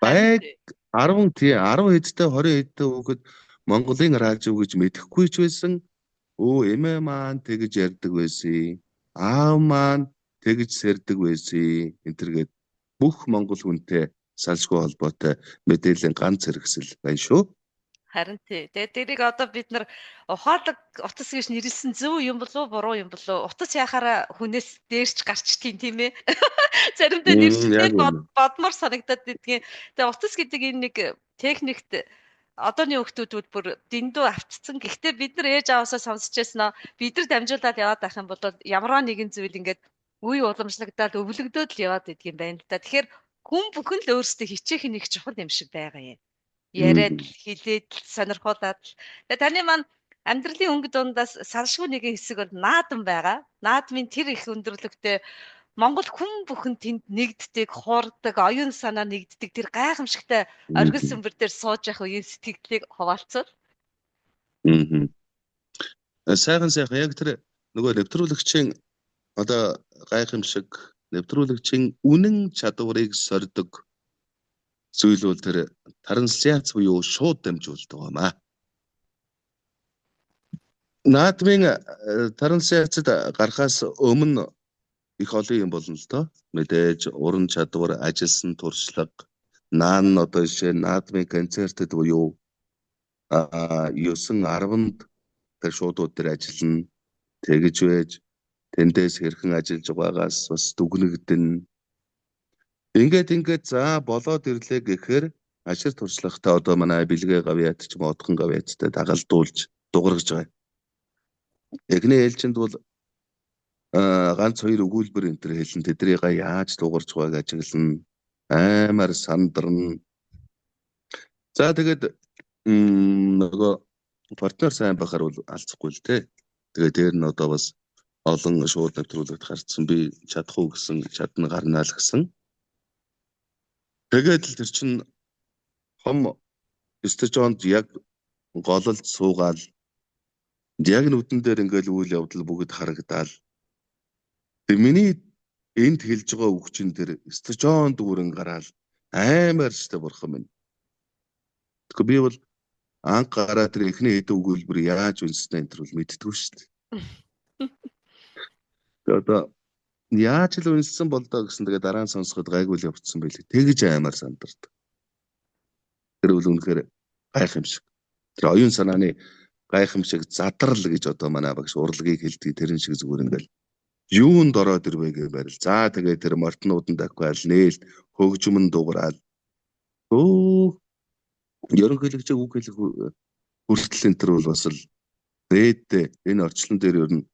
Байг 10 хэдтэй 20 хэдтэй хүүхэд Монголын радио гэж мэдэхгүй ч байсан. Эмээ маань тэгж ярьдаг байсан. Аав маань тэгж сэрдэг байсан. Энтергээд бүх монгол хүнтэй салшгүй холбоотой мэдээллийн ганц хэрэгсэл байна шүү. Харин тий. Тэгээд тэрийг одоо бид нар ухаалаг утас гэж нэрлсэн зөв юм болов уу, буруу юм болов уу? Утас яхаараа хүнээс дээрч гарчдгийг тийм ээ. Заримдаа нэршилтэй бодмор санагдаад байдгийн. Тэгээд утас гэдэг энэ нэг техникт одооны хүүхдүүд бүр дэндүү автцсан. Гэхдээ бид нар ээж аваасаа сонсч яснаа бид нар дамжуулаад яваад байх юм бол ямарваа нэгэн зүйл ингээд үе уламжлагдаад өвлөгдөөд л яваад идэх юм байна л да. Тэгэхээр хүн бүхэн л өөрсдөө хичээх нэг чухал юм шиг байгаа юм. Яриад хилээд сонирхуулаад. Тэгээ таны маань амьдралын өнгө дундаас салшгүй нэгэн хэсэг бол наадам байгаа. Наадмын тэр их өндөрлөгтэй Монгол хүн бүхэн тэнд нэгддэг, хуурдаг, оюун санаа нэгддэг тэр гайхамшигтай оргил сүмбэр дээр сууж явах үеийн сэтгэлдлийг хуваалцвал. Сайхан яг тэр нөгөө нэвтрүүлэгчийн одоо гайхамшиг нэвтрүүлэгчийн үнэн чадварыг сордог зүйл бол тэр таранслиац буюу шууд дамжуулт байгаамаа. Наадмын таранслиацад гарахаас өмнө их олон юм болно л доо. Мэдээж уран чадвар, ажилласан туршлага, наан одоо жишээ наадмын концертод буюу 9-10-нд тэр шуудууд дээр ажиллана. Тэгж байж тэндээс хэрхэн ажиллаж байгаагаас бас дүгнэгдэн. Ингээд за болоод ирлээ гэхээр ашир туршлагатай одоо манай бэлгээ гавьяат ч модхон гавьяаттай дагалдуулж дугаргаж байгаа. Эгний ээлжинд бол ганц хоёр өгүүлбэр энэ төр хэлэн тэдрийг яаж дугарч байгааг ажиглана. Аймаар сандарна. За тэгээд нөгөө партнер сайн байхаар бол алцахгүй л дээ. Тэгээд дээр нь одоо бас олон шууд нэвтрүүлэгт гарцсан. Би чадахгүй гэсэн чадна гарнаа л гэсэн. Тэгээд л тэр чин хом стажонд яг гололд суугаал яг нүдэн дээр ингээл үйл явдал бүгд харагдаал. Тэг миний энд хэлж байгаа үгчин тэр стажонд дүүрэн гараал аймаар ч та бурхан минь. Тэгэхгүй би бол анх гараа тэр эхний хэдэн өгүүлбэр яаж үнснэ энэ төр бол мэддэггүй шүү дээ. Одоо яаж л үнэлсэн бол доо гэсэн тэгээ дараа нь сонсоход гайгүй л явцсан байлээ. Тэгж аймаар сандардаг. Тэр үл үнэхээр гайхамшиг. Тэр оюун санааны гайхамшиг задрал гэж одоо манай багш урлагийг хэлдэг. Тэрэн шиг зүгээр ингээл юунд ороод ирвэ гэж барил. За тэгээд тэр мартнууданд давхиал нээл хөгжмөн дуурал. Ерөнхийлөгчийг үг хэлэх хүртэл энэ төр бол бас л дээд энэ орчлон дээр ер нь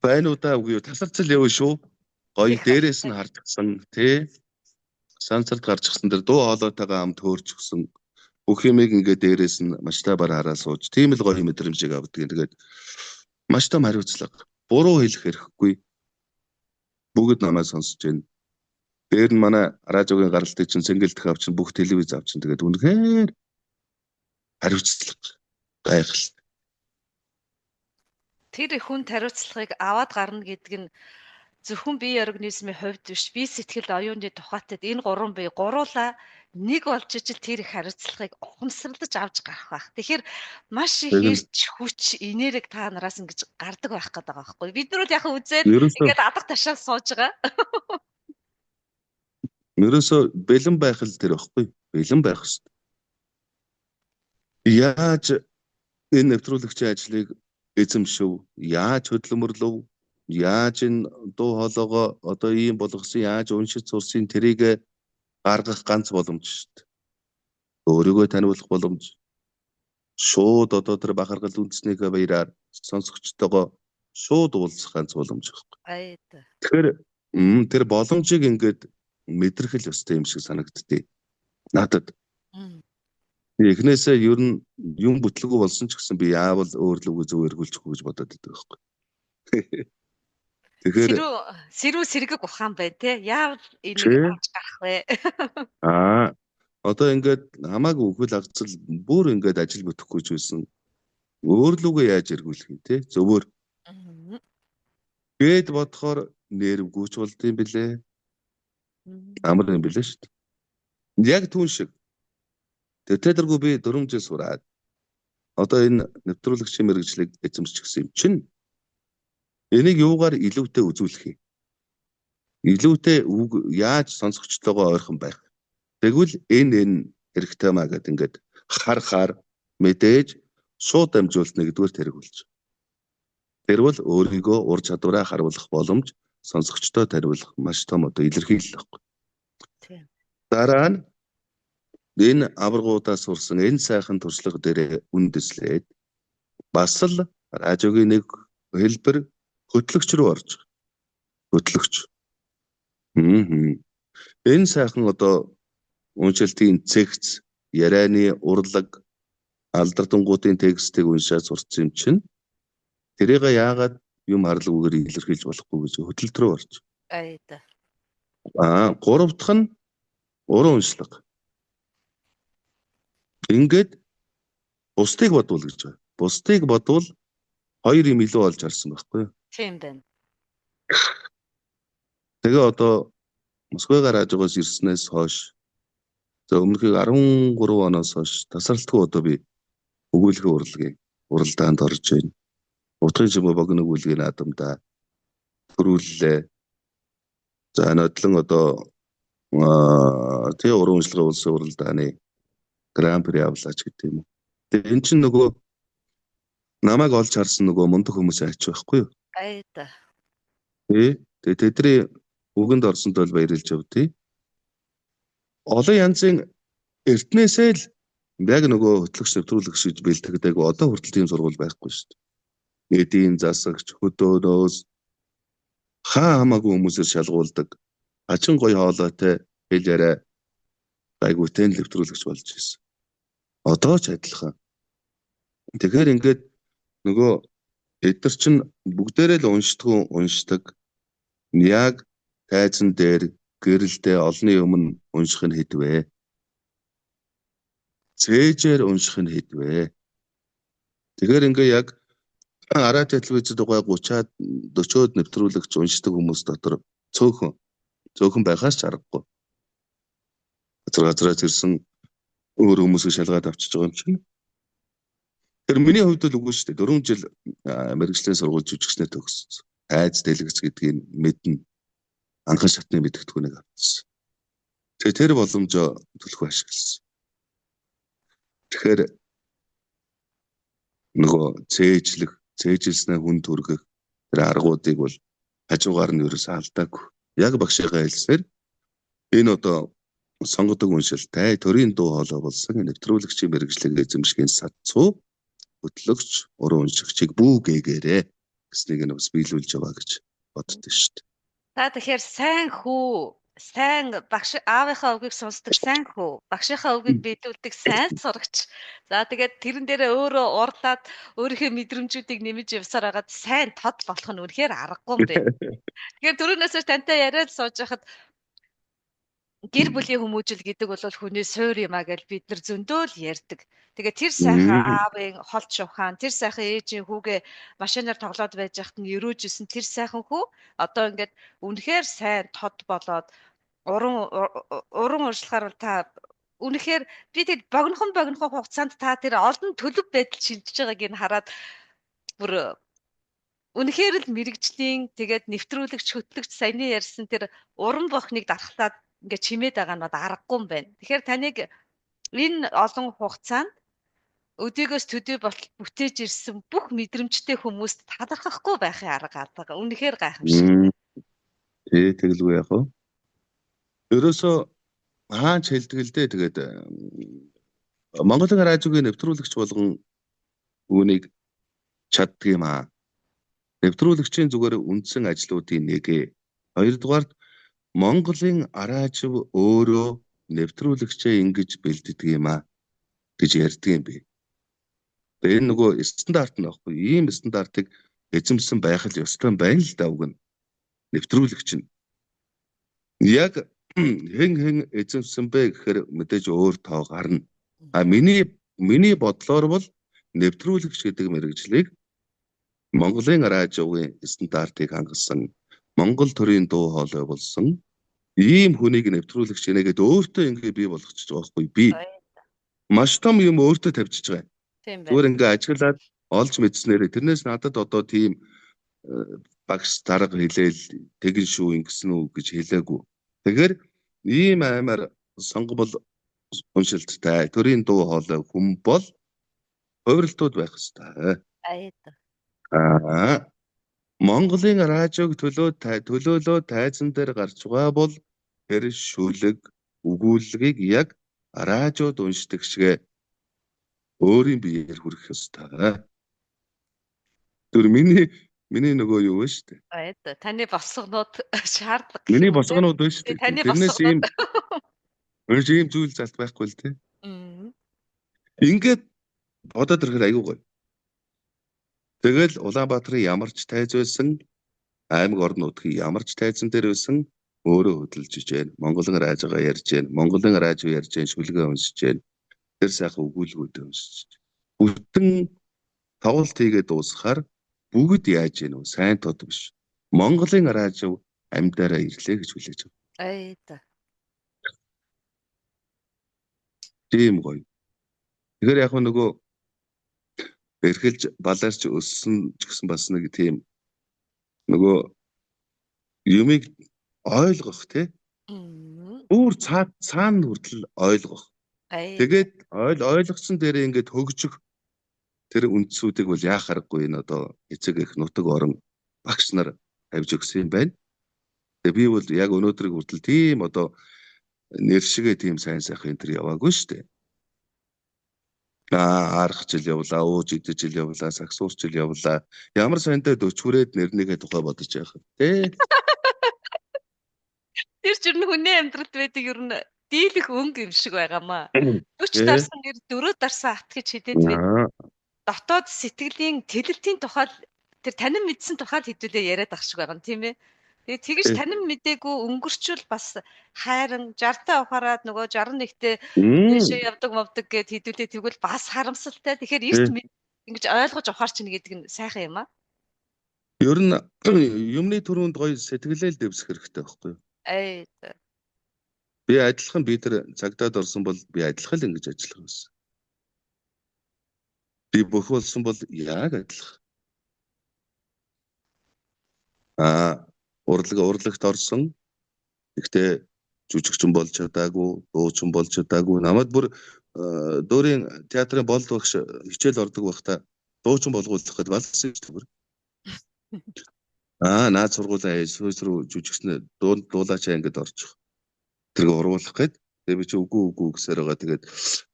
байнуудаа үгүй тасарцал явна шүү. Гоё дээрээс нь хардсан тий сансарт гарчихсан тэр дуу хоолойтойгоо хамт хөөрчихсөн бүх юмыг ингээд дээрээс нь масштабаар хараа сууж тийм л гоё мэдрэмжийг авдаг. Тэгээд маш том хариуцлага. Буруу хэлэх хэрэггүй. Бүгд намайг сонсож байна. Дээр нь манай радиогийн гаралтыг чинь сэнгэлдэх авчин бүх телевиз авчин тэгээд үнэхээр хариуцлага гайхалтай. Тэр хүнд хариуцлагыг аваад гарна гэдэг нь зөвхөн бие организмын хувьд биш, бие сэтгэл оюуны тухайтад энэ гурван бие гуруула нэг болж ижил тэр их хариуцлагыг ухамсарлаж авч гарах байх. Тэгэхээр маш их эрч хүч, энерги та нараас ингэж гардаг байх гэдэг байгаа байхгүй. Бид нар бол яг үзээд ингээд адаг ташаал сууж байгаа. Ерөөсөө бэлэн байх л тэр байхгүй. Бэлэн байх хэрэгтэй. Яаж энэ нэвтрүүлэгчийн ажлыг эзэмшив? Яаж хөдөлмөрлөв? Яаж энэ дуу хоолойгоо одоо ийм болгосон, яаж уншиж сурсан тэрийг гаргах ганц боломж шүү дээ. Өөрийгөө таниулах боломж. Шууд одоо тэр бахархал үндэснийхээ баяраар сонсогчтойгоо шууд уулзах ганц боломж байхгүй. Тэгэхээр тэр боломжийг ингээд мэдрэх л ёстой юм шиг санагдтыг. Надад. Эхнээсээ ер нь юм бүтлгүй болсон ч гэсэн би яавал өөрлөгөө зөв эргүүлчихгүй гэж бодоод байдаг байхгүй. Тэгэхээр сэрүү сэргэг ухаан байна те. Яавал энийг авч гарах вэ? Одоо ингээд хамаагүй үхэл агцал бүр ингээд ажил бүтэхгүй ч байсан. Өөрлөгөө яаж эргүүлэх юм те? Зөвөр. Гээд бодохоор нэрвгүйч болд юм бэлээ. Амар юм бэлээ шүү дээ. Яг түүн шиг. Тэдэргүй би 4 жил сураад одоо энэ нэвтрүүлэгчийн мэргэжлийг эзэмшчихсэн юм чинь энийг юугаар илүүтэй үзүүлэх юм? Илүүтэй яаж сонсогчтойгоо ойрхон байх? Тэгвэл энэ хэрэгтэй маа гэдэг ингээд харахаар мэдээж шууд дамжуулт нэгдүгээр тэрэг болж. Тэр бол өөрийгөө ур чадвараа харуулах боломж, сонсогчтой тариулах маш том одоо илэрхийлэл байхгүй. Тийм. Дараа нь энэ аваргуудаас сурсан энэ сайхан туршлага дээр үндэслээд бас л радиогийн нэг хэлбэр хөтлөгч рүү орж байгаа. Хөтлөгч. Энэ сайхан одоо уншилтын текст, ярианы урлаг, алдартангуудын текстийг уншаад сурцсан юм чинь тэрийг яагаад юм харлаггүйгээр илэрхийлж болохгүй гэж хөтөлт рүү орж. Гурав дахь нь уран уншлага. Ингээд бусдыг бодвол гэж байна. Бусдыг бодвол хоёр юм илүү олж харсан байхгүй юу? Тийм байна. Тэгээ одоо Москвагаар радиогоос ирснээс хойш өмнөхийг 13 оноос хойш тасралтгүй одоо би өгүүлбэрийн уралдаанд орж байна. Утгын жимөө богино өгүүлбэрийн наадамдаа төрүүллээ. За нодлон одоо тэгээ уран уншлагын улсын уралдааны Гран При авлаач гэдэг юм. Тэгээ эн чинь нөгөө намайг олж харсан нөгөө мундаг хүмүүс айч байхгүй юу? Тэгээ тэдний үгэнд орсонд бол баярлж явдъя. Олон янзын эртнээсээ л яг нөгөө хөтлөгч нэвтрүүлэгч гэж бэлтгэдэг одоо хүртэл тийм сургууль байхгүй шүү дээ. Эдийн засагч, хөдөөнөөс хамаагүй хүмүүсээр шалгуулдаг. Ачин гоё хоолойтой хэл яриа гайгүйтэй нэвтрүүлэгч болж ирсэн. Одоо ч адилхан. Тэгэхээр ингээд нөгөө эдгээр чинь бүгдээрээ л уншдаг. Яг тайзан дээр гэрэлдээ олны өмнө унших нь хэдвэ? Цээжээр унших нь хэдвэ? Тэгэхээр ингээ яг араа телевизэд байгаа 30-40-од нэвтрүүлэгч уншдаг хүмүүс дотор цөөхөн байхаас ч аргагүй. Газраас ирсэн өөр хүмүүсийг шалгаад авчиж байгаа юм чинь. Тэр миний хувьд л үгүй шүү дээ. 4 жил мэргэжлийн сургууль жүжигчнээ төгссөн. Айц дэлгэц гэдгийг мэднэ. Анхан шатны мэдгэдэггүйнийг авчихсан. Тэгээ тэр боломжоо төлөх ашигласан. Тэгэхээр нөгөө цээжлэх, цээжилснээ хүн төргөх тэр аргуудыг бол хажуугаар нь ерөөсөө алдаагүй. Яг багшийнхаа хэлснээр энэ одоо сонгодог уншилтай төрийн дуу хоолой болсон нэвтрүүлэгчийн мэргэжлэг эзэмшгийн сацуу хөтлөгч уран уншигчийг бүү гээгээрээ гэснийг нь бас биелүүлж байгаа гэж боддоо шүү дээ. За тэгэхээр сайн хүү, сайн багш аавынхаа үгийг сонсдог сайн хүү, багшийнхаа үгийг биелүүлдэг сайн сурагч. За тэгээд тэрэн дээрээ өөрөө урлаад өөрийнхөө мэдрэмжүүдийг нэмж явсаар хагаад сайн тод болох нь үнэхээр аргагүй юм байна. Тэгэхээр түрүүнээс тантай яриад сууж байхад гэр бүлийн хүмүүжил гэдэг бол хүний суур юм а гэж бид нар зөндөөл ярьдаг. Тэгээд тэр сайхан аавын холт шувхаан, тэр сайхан ээжийн хүүгээ машинаар тоглоод байж хахад нь өрөөжсэн тэр сайхан хүү одоо ингээд үнэхээр сайн тод болоод уран уршлахаар та үнэхээр би тэр богинохон хугацаанд та тэр олон төлөв байдал шилжиж байгааг нь хараад бүр үнэхээр л мэрэгжлийн тэгээд нэвтрүүлэгч хөтлөгч саяны ярьсан тэр уран бохныг дарахлаад ингээд чимээд байгаа нь аргагүй юм байна. Тэгэхээр таныг энэ олон хугацаанд өдөөс төдөө бүтээж ирсэн бүх мэдрэмжтэй хүмүүст талархахгүй байхын арга алга. Үнэхээр гайхамшигтай. Тэгэлгүй яах вэ? Ерөөсөө хаач хэлдэг л дээ. Тэгээд Монголын радиогийн нэвтрүүлэгч болгон үүнийг чаддаг юм аа. Нэвтрүүлэгчийн зүгээр үндсэн ажлуудын нэг. Хоёрдугаарт Монголын радио өөрөө нэвтрүүлэгчээ ингэж бэлддэг юм аа гэж ярьдаг юм би. Энэ нөгөө стандарт нь аахгүй. Ийм стандартыг эзэмсэн байх л ёстой байна л да уг нь. Нэвтрүүлэгч нь. Яг хэн эзэмсэн бэ гэхээр мэдээж өөр тоо гарна. Миний бодлоор бол нэвтрүүлэгч гэдэг мэргэжлийг Монголын радиогийн стандартыг хангасан Монгол төрийн дуу хоолой болсон ийм хүнийг нэвтрүүлэгч нэгээд өөртөө ингэ бий болгочих байгаа байхгүй би маш том юм өөртөө тавьчих байгаа. Зүгээр ингээ ажиглаад олж мэдснээр тэрнээс надад одоо тийм багш дарга хэлээл тэгэн шүү ингэсэн үү гэж хэлээгүй. Тэгэхээр ийм аймаар сонгомол уншилттай төрийн дуу хоолой хүн бол хувирлтууд байх ёстой. Монголын радиог төлөөлөө тайзан дээр гарч байгаа бол тэр шүлэг өгүүлгийг яг радиод уншдаг шиг өөрийн биеэр хүрэх ёстой. Тэр миний нөгөө юу вэ шүү дээ. Таны босгонууд шаардлагатай. Миний босгонууд вэ шүү дээ. Тэрнээс ийм зүйл залт байхгүй л дээ. Ингээд бодоод ирэхэд аягүй гоё. Тэгэл Улаанбаатарын ямар ч тайз байсан, аймаг орон нутгийн ямар ч тайзан дээр байсан өөрөө хөдөлж ижээ. Монголын радиогоо ярьж гэн, Монголын радио ярьж гэн, шүлгээ уншиж гэн. Тэр сайхан өгүүлбэрүүд уншиж. Бүтэн тоглолт хийгээд дуусахаар бүгд яаж гэнэ вэ? Сайн тод биш. Монголын радио амьдараа ирлээ гэж хүлээж байгаа. Тийм гоё. Тэгэхээр яг нөгөө эргэлж балаарч өссөн ч гэсэн бас нэг тийм нөгөө юмыг ойлгох тий. Өөр цаана хүртэл ойлгох. Тэгээд ойлгосон дээр ингээд хөгжих тэр үндсүүдийг бол яах аргагүй энэ одоо эцэг их нутаг орон багш нар тавьж өгсөн юм байна. Тэгээ би бол яг өнөөдрийг хүртэл тийм одоо нэр шигээ тийм сайн сайхан энэ яваагүй шүү дээ. Арах жил явлаа, ууж идэж жил явлаа, саксуурч жил явлаа. Ямар сайнтай 40 хүрээд нэрнийгээ тухай бодож яах вэ? Тэ? Тэр ч юу хүний амьдралд байдаг юу н дийлэх өнгө юм шиг байгаамаа. 40 дарсан нэр 4 дарсан ат гэж хэдээд байна. Дотоод сэтгэлийн тэлэлтийн тухай тэр танин мэдсэн тухай хэдүүлээ яриад ах шиг байгаа юм тийм ээ. Тэгээ тэгэж танин мэдээгүй өнгөрчүүл бас хайран 60-таа ухаарад нөгөө 61-т дэшээ явдаг мовдөг гэд хэдүүлээ тэгвэл бас харамсалтай. Тэгэхээр эрт ингэж ойлгож ухаар чинь гэдэг нь сайхан юм аа. Ер нь юмны төрөнд гоё сэтгэлээл дэвсэх хэрэгтэй байхгүй юу? Би адилхан би тэр цагдаад орсон бол би адилхан л ингэж ажиллах байсан. Би бүх болсон бол яг адилхан. Урлагт орсон. Гэхдээ жүжигчин болж чадаагүй, дуучин болж чадаагүй. Намайг бүр дөөрийн театрын болд багш хичээл ордог байхдаа дуучин болгуулах гэдэг болсон шүү дээ. Наад сургуулийн сүйс рүү жүжигчнээ дуулаачаа ингэж орчих. Тэргээ ургуулах гээд тэгээ би чи үгүй гэсээр байгаа. Тэгээд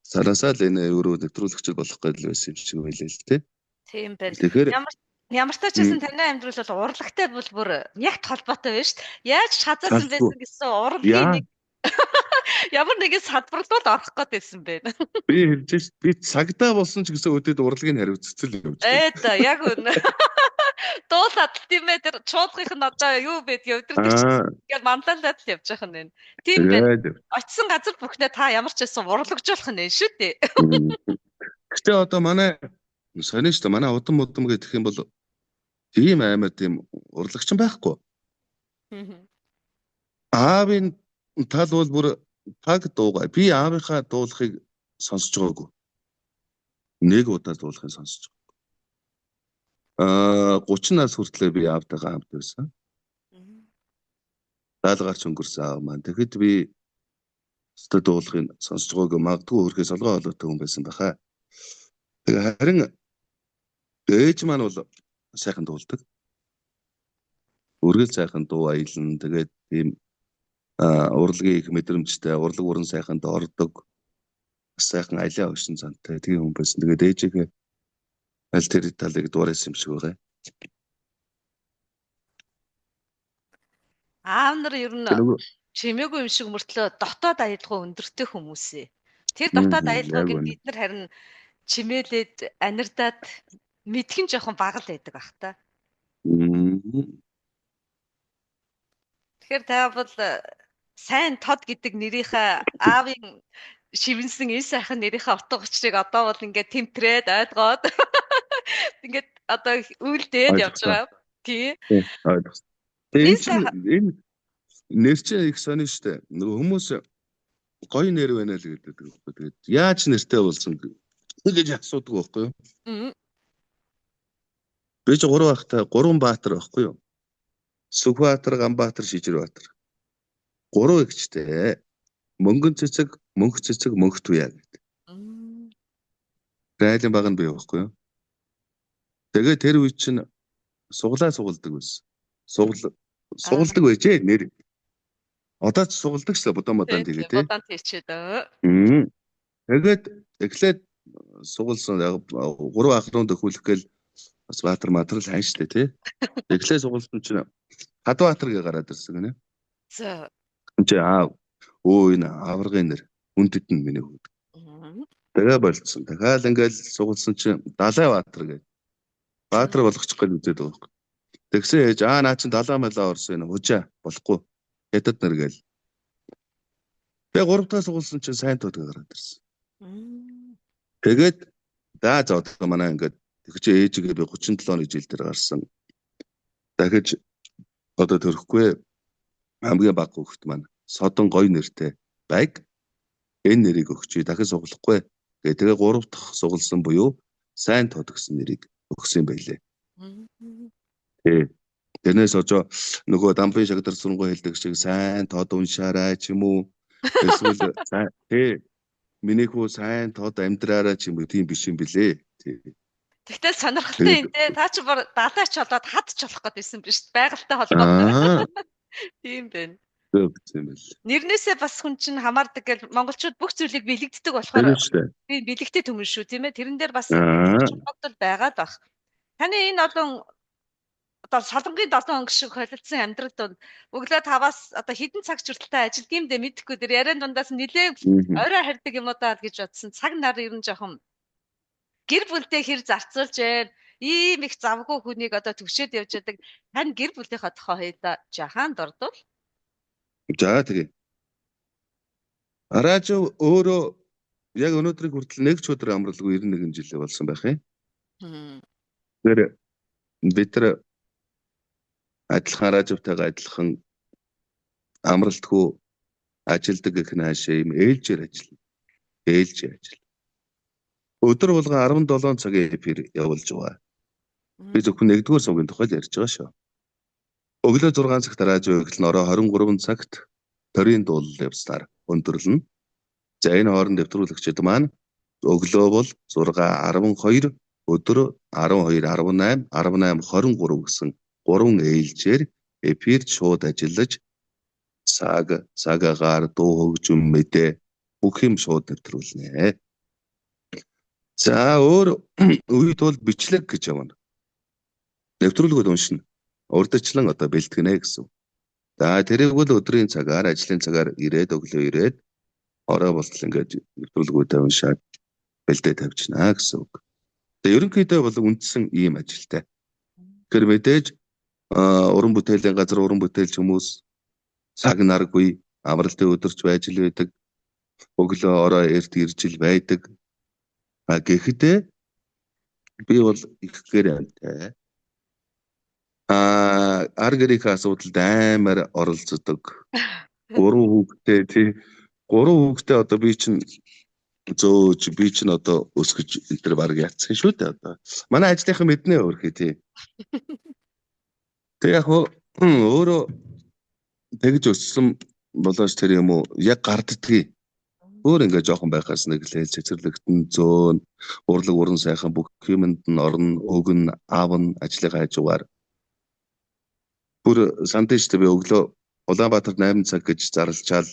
санаасаа л энэ өөрөө нэвтрүүлэгч болох гэж л байсан юм шиг байлээ л тий. Тийм байна. Тэгэхээр Ямар ч байсан таны амьдрал бол урлагтай бол бүр ягт холбоотой байна шүү дээ. Яаж хазаасан байсан гэсэн урлагийн нэг ямар нэгэн салбарт бол орох гэдээсэн бэ. Би хэлж ш. Би цагдаа болсон ч гэсэн өдөрт урлагийн хариуццал явж байна. Да яг үнэ. Дуулаад тийм ээ тэр чуулгынх нь одоо юу байдгийг өдөртөгч гэж манлайлаад л явж байгаа юм байна. Тийм байна. Очсон газар бүхнээ та ямар ч байсан урлагжуулах нь шүү дээ. Гэтэ одоо манай сонин шүү дээ. Манай удам гэх юм бол тийм амар тийм урлагч байхгүй. Аавын тал бол бүр паг дуугаа. Би аавынхаа дуулахыг сонсож байгаагүй. Нэг удаа дуулахыг сонсож байгаа. 30 нас хүртлээр би аавтайгаа хамт байсан. Даалгарч өнгөрсөн аав маань. Тэгэхэд би өстө дуулахыг сонсож байгаагүй. Магадгүй өөрхөөс олгоо олоотой хүн байсан баха. Тэгээ харин ээж маань бол сайхан дуулдаг. Үргэлж сайхан дуу аялна. Тэгээд тийм урлагийн их мэдрэмжтэй, урлаг уран сайханд ордог. Сайхан аялаа өгсөн зантай тийм хүн байсан. Тэгээд ээжигээ аль тэр талыг дуурайсан юм шиг байгаа. Аав нар ер нь чимээгүй юм шиг мөртлөө дотоод аялгаа өндөртэй хүмүүс ээ. Тэр дотоод аялгааг бид нар харин чимээлээд анирдаад мэдхэн жоохон бага л байдаг ах та. Тэгэхээр та бол сайн тод гэдэг нэрийнхээ аавын шивэнсэн энэ сайхан нэрийнхээ утга учирыг одоо бол ингээд тэмтрээд ойлгоод ингээд одоо үйлдээд явж байгаа. Тий. Энэ нэр чинь их сонин штэ. Нөгөө хүмүүс гоё нэр байна л гэдэг. Тэгээд яаж нэртэй болсон гэж асуудаг байхгүй юу? Би ч 3 байхдаа 3 баатар байхгүй юу? Сүхбаатар, Ганбаатар, Шижирбаатар. 3 эгчтэй. Мөнгөн цэцэг, мөнх цэцэг, мөнх туяа гэдэг. Гайлын баг нь бий байхгүй юу? Тэгээ тэр үе чинь сугалдаг байсан. Сугалдаг байжээ нэр. Одоо ч сугалдаг ч л бодомодон тэгээ тий. Бодон тийчээд. Тэгээд эхлээд сугалсан 3 ах руу дөхүүлэх гээл бас Баатар матрал хань штэ тий. Эхлээд сугалсан чинь Хадбаатар гэ гараад ирсэн гинэ. За. Чи энэ аваргын нэр хүндэт нь миний хүүд. Тэгээ болцсон. Дахиад ингээл сугалсан чинь Далайбаатар гэ. Баатар болгочих гэж үзээд байгаа. Тэгсэн ээж наа чин далаа малаа орсон энэ хужаа болохгүй. Хятад нар гээл. Тэгээ 3 дахь сугалсан чинь сайн тод гараад ирсэн. Тэгээд за одоо манай ингээд тэг чи ээжигээ би 37 жил дээр гарсан. Дахиж одоо төрөхгүй хамгийн баг хөхт маань Содон гоё нэртэй байг энэ нэрийг өгчий дахиж сугалахгүй. Тэгээ 3 дахь сугалсан буюу сайн тод гэсэн нэрийг өгсөн байлээ. Тэрнээс очоо нөгөө дампын шагдар сургууль хэлдэг шиг сайн тод уншаарай ч юм уу. Эсвэл миний хүү сайн тод амьдраарай ч юм уу тийм биш юм билээ. Тэгтэл сонирхолтой юм те. Та ч бүр далаач болоод хадч болох гэдсэн биш. Байгальтай холбоотой. Тийм байна. Нэрнээсээ бас хүн чинь хамаардаг гэл монголчууд бүх зүйлийг бэлэгддэг болохоор тийм бэлэгтэй түмэн шүү тийм ээ. Тэрэн дээр бас бодол байгаад баг. Таны энэ олон одоо солонгийн 7 хоног шиг холилдсон амьдралд өглөө 5-аас одоо хэдэн цаг хүртэлтэй ажилд юм дэ мэдэхгүй тэр яриан дундаас нэлээд орой харьдаг юмудаа гэж бодсон. Цаг нар ер нь жоохон гэр бүлдээ хэр зарцуулж байна. Ийм их завгүй хүнийг одоо төвшөөд явж байдаг. Тань гэр бүлийнхаа тухай хоёулаа жахан дурдвал. За тэгээ. Арааж өөрөө яг өнөөдрийг хүртэл нэг ч өдөр амралгүй 91 жил болсон байх юм. Тэр бид нар адилхан Араажтайгаа адилхан амралтгүй ажилдаг гэх наашаа юм ээлжээр ажиллана. Ээлжээр ажил. Өдөр болгон 17 цагийн эфир явуулж байгаа. Би зөвхөн 1-р сувгийн тухай ярьж байгаа шүү. Өглөө 6 цагт радио эхлэн орой 23 цагт төрийн дуулал явснаар өндөрлөн. За энэ хооронд нэвтрүүлэгчид маань өглөө бол 6 12 өдөр 12 18 18 23 гэсэн 3 ээлжээр эфирт шууд ажиллаж цагаагаар дуу хөгжим мэдээ бүх юм шууд нэвтрүүлнэ. За өөр үед бол бичлэг гэж явна. Нэвтрүүлгүүд уншина. Урдчлан одоо бэлтгэнэ гэсэн. За тэрийг бол өдрийн цагаар, ажлын цагаар ирээд өглөө ирээд орой болтол ингээд нэвтрүүлгүүдээ уншаад бэлдээ тавьчихна гэсэн үг. Тэгээ ерөнхийдөө бол үндсэн ийм ажилтай. Тэгэхээр мэдээж уран бүтээлийн газар уран бүтээлч хүмүүс цаг наргүй амралтын өдөрч байж л байдаг. Өглөө орой эрт ирж ил байдаг. Гэхдээ би бол их гэрэнтэй. Аргэрийн асуудалд амар оролцдог. 3 хүүхдээ тий 3 хүүхдээ одоо би чинь зөөж би чинь одоо өсгөж энэ баг яцсан шүү дээ одоо. Манай ажлынхан мэднэ өөрхий тий. Тэг яг өөрөө тэгж өссөн болооч тэр юм уу яг гарддгийг өөр ингээ жоохон байхаас нэг л цэцэрлэгтэн зөөн урлаг уран сайхан бүх юмд нь орно өгн аавн ажлынхаа хажуугаар бүр сандвичтэй би өглөө Улаанбаатар 8 цаг гэж зарлчаал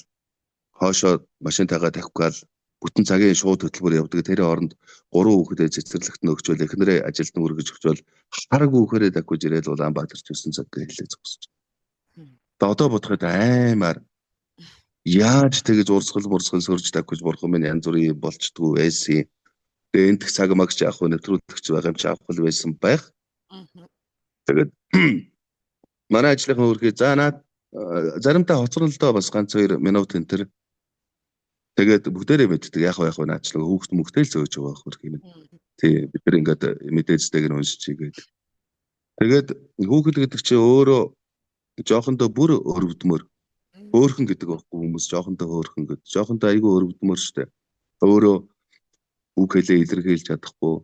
хоошоо машинтайгаа тавьгаал бүтэн цагийн шууд хөтөлбөр явдаг. Тэр хооронд 3 хүүхдээ цэцэрлэгт нь өгчөөл эхнэрээ ажилд нь үргэж өгчөөл хараагүй хөөрэ давхиж ирээд Улаанбаатарч 9 цаг гэлээ зогсож. Одоо бодоход аймаар яаж тэгэж урсгал сөрж давхиж бурхан минь янз бүрийн болчдгүй байсан. Тэгээ энд цаг магч авах нэвтрүүлэгч байгаа юм чи авах байсан байх. Тэгээд манай ажлынхан хөрхий за наад заримдаа хоцролдоо бас ганц 2 минут энэ төр тэгээд бүгдээрээ мэддэг яг наачлаа хүүхд мөхтэй л зөөж байгаа хөрхий минь. Тий бид нар ингээд мэдээжтэйг нь уншиж игээд. Тэгээд хүүхэд гэдэг чинь өөрөө жоохондоо бүр өрөвдмөр хөөхөн гэдэг байхгүй хүмүүс жоохондоо хөөхөн гэдэг. Жоохондоо айгүй өрөвдмөр штэ. Өөрөө үг хэлээ илэрхийлж чадахгүй.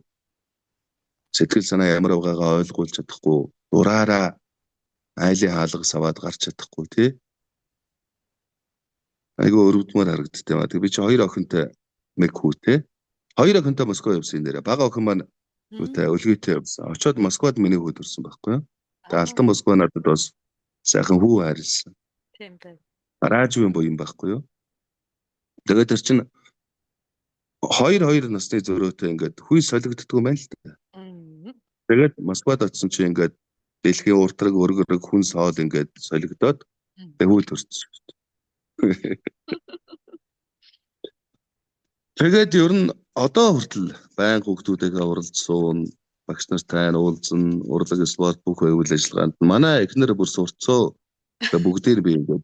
Сэтгэл санаа ямар байгаагаа ойлгуулж чадахгүй. Дураараа айлын хаалга саваад гарч чадахгүй тий. Айгүй өрөвдмөр харагддаг ба. Тэг би чи 2 охинтой нэг хүүтэй. 2 охинтой Москва явсан нэрэ. Бага охин маань үүтэй өлгийтэй явсан. Очоод Москвад миний хүүд өрсөн байхгүй юу. Тэг Алтан Москва надад бас сайхан хүү хайрлсан. Тийм бай. Раажвын буян байхгүй юу. Тэгээд тэр чинь 2 насны зөрөөтэй ингээд хүй солигддггүй юм байна л та. Тэгээд Москвад очсон чи ингээд дэлхийн уртраг өргөрөг хүн соол ингээд солигдоод хүй төрсөн. Тэгээд ер нь одоо хүртэл байнга хүүхдүүдээ уралдсан, багш нартай уулзсан, урлаг спорт бүх үйл ажиллагаанд манай эхнэр бүр сурцоо бүгдээр би ингээд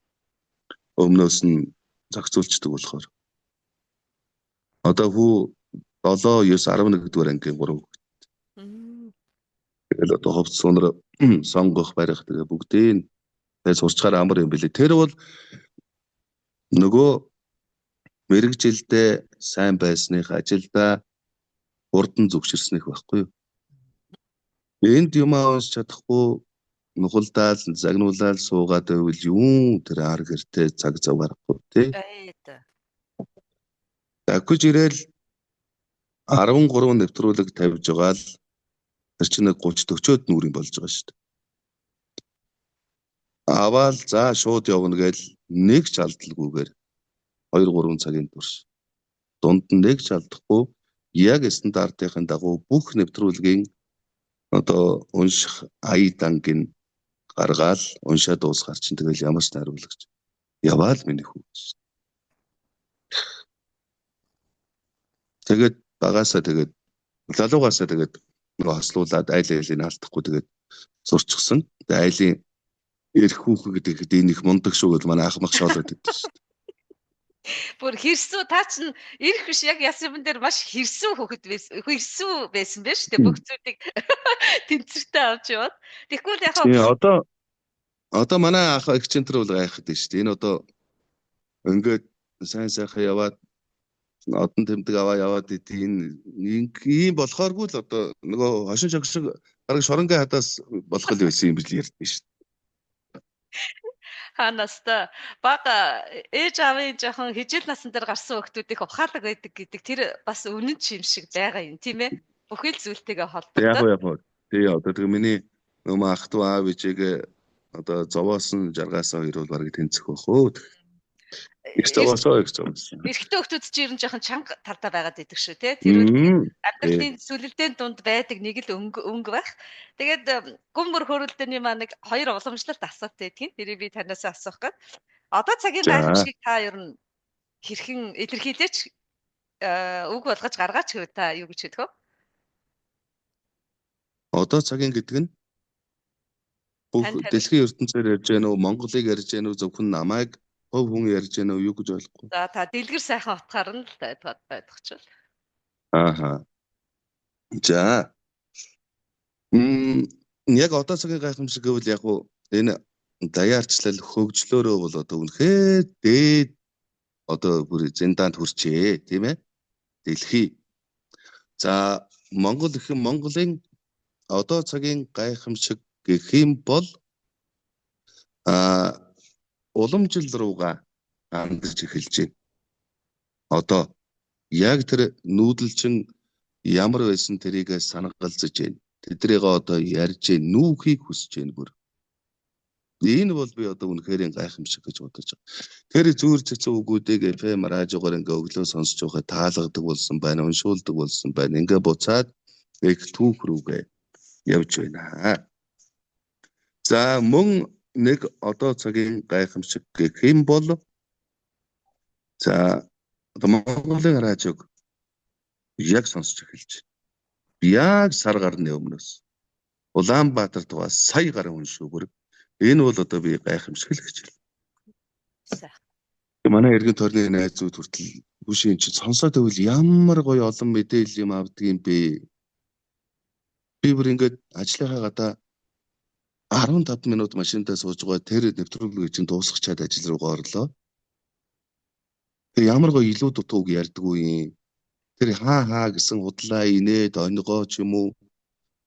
өмнөөс нь зохицуулчдаг болохоор одоо хүү 7 9 11 дугаар ангийн 3 хүүхэд. Тэгэл одоо ховц сунар сонгох барих тэгээ бүгдийг сурчгаар амар юм билээ. Тэр бол нөгөө мэрэгжилдээ сайн байсных ажилдаа хурдан зөвшөрснөх байхгүй юу. Энд юм аавч чадахгүй нухалдаал загнуулаад суугаад байвал юу тэр ар гэртээ цаг зав гарахгүй тий. Тэгж ирээл 13 нэвтрүүлэг тавьж байгаа л тэр чинь 30-40-од нүрийн болж байгаа шүү дээ. Аваал за шууд явна гээл нэг ч алдалгүйгээр 2-3 цагийн турш дунд нь нэг ч алдахгүй яг стандартын дагуу бүх нэвтрүүлгийн одоо унших аядангийн гаргаал уншаад дуусгаар чинь тэгэл ямар ч найруулагч яваал миний хүү. Тэгээд багасаа тэгээд залуугаасаа тэгээд нөгөө хослуулаад айл айлын алдахгүй тэгээд сурчсан. Тэгээд айлын эрх хүүхэн гэдэг энэ их мундаг шүү гэж манай ах мах шоолоод өгдөө шүү дээ. Бүр хэрсүү та чинь ирэх биш яг ясвэн дээр маш хэрсүү хөхөд байсан. Хэрсүү байсан байж тээ бүх зүйлийг тэнцвэртэй авч яваад. Тэгвэл яг одоо манай ах экчентр бол гайхад шүү дээ. Энэ одоо ингээд сайн сайхан яваад одон тэмдэг аваа яваад ийм болохооргүй л одоо нөгөө хошин шогшиг бараг шоронгийн хадаас болох л байсан юм бил ярьдээ шүү дээ. Ханаста бага ээж аавын жоохон хижил насан дээр гарсан хүмүүсийг ухаалаг байдаг гэдэг тэр бас үнэн ч юм шиг байгаа юм тийм ээ. Бүхэл зүйлтэйгээ холбогдоод. Яг. Тэгээ одоо тэгээ миний Нөмө ах トゥ аав ээжээгээ одоо зовоосон жаргаасаа хоёр бол барыг тэнцэх байх уу. Их зовоосоо их зовоосон. Эрэгтэй хүмүүс чи ер нь жоохон чанга талдаа байгаад идэг шүү те. Тэр үл амьдралын сүлэлдийн дунд байдаг нэг л өнгө байх. Тэгээд гүн мөр хөрөлдөөний маань нэг хоёр уламжлалт асуулт байдгийн. Тэрийг би танаас асуух гээд. Одоо цагийн гайхамшигыг та ер нь хэрхэн илэрхийлээч үг болгож гаргаач гэв та юу гэж хэлэх вэ? Одоо цагийн гэдэг нь бүх дэлхийн ертөнцөөр ярьж байна уу, Монголыг ярьж байна уу, зөвхөн намайг хов хүн ярьж байна уу, юу гэж ойлгохгүй. За та дэлгэр сайхан утгаар нь л байдах ч бол. Ааха. За. Яг одоо цагийн гайхамшиг гэвэл яг уу энэ даяарчлал хөгжлөөрөө бол одоо үнэхээр дээд одоо бүр зэндаанд хүрчээ, тийм ээ? Дэлхий. За, Монголын одоо цагийн гайхамшиг гэх юм бол уламжил руугаа хандж эхэлж байна. Одоо яг тэр нүүдэлчин ямар байсан тэрийг санагалзаж байна. Тэдрийг одоо ярьж байна, нүүхийг хүсэж байна бүр. Энэ бол би одоо үнэхээр гайхамшиг гэж бодож байгаа. Тэр зүүр цэцэн үгүүдийг FM радиогоор ингээ өглөө сонсож байхад таалгадаг болсон байна, уншуулдаг болсон байна. Ингээ буцаад их түүх рүүгээ явж байна. За мөн нэг одоо цагийн гайхамшиг гэх юм бол за одоо Монголын радиог яг сонсож эхэлж байна. Яг сар гарны өмнөөс Улаанбаатарт бас сая гаруй уншуур. Энэ бол одоо би гайхамшиг л гэж хэлнэ. Манай эргэн тойрны найзууд хүртэл бүшийн чи сонсоод байвал ямар гоё олон мэдээлэл юм авдаг юм бэ. Би бүр ингээд ажлынхаа гадаа 15 минут машинтаа сууж байгаа тэр нэвтрүүлгийг чинь дуусгачаад ажил руугаа орлоо. Тэр ямар гоё илүү дутууг ярьдаггүй юм. Тэр хаа гэсэн худлаа инээд оногоо ч юм уу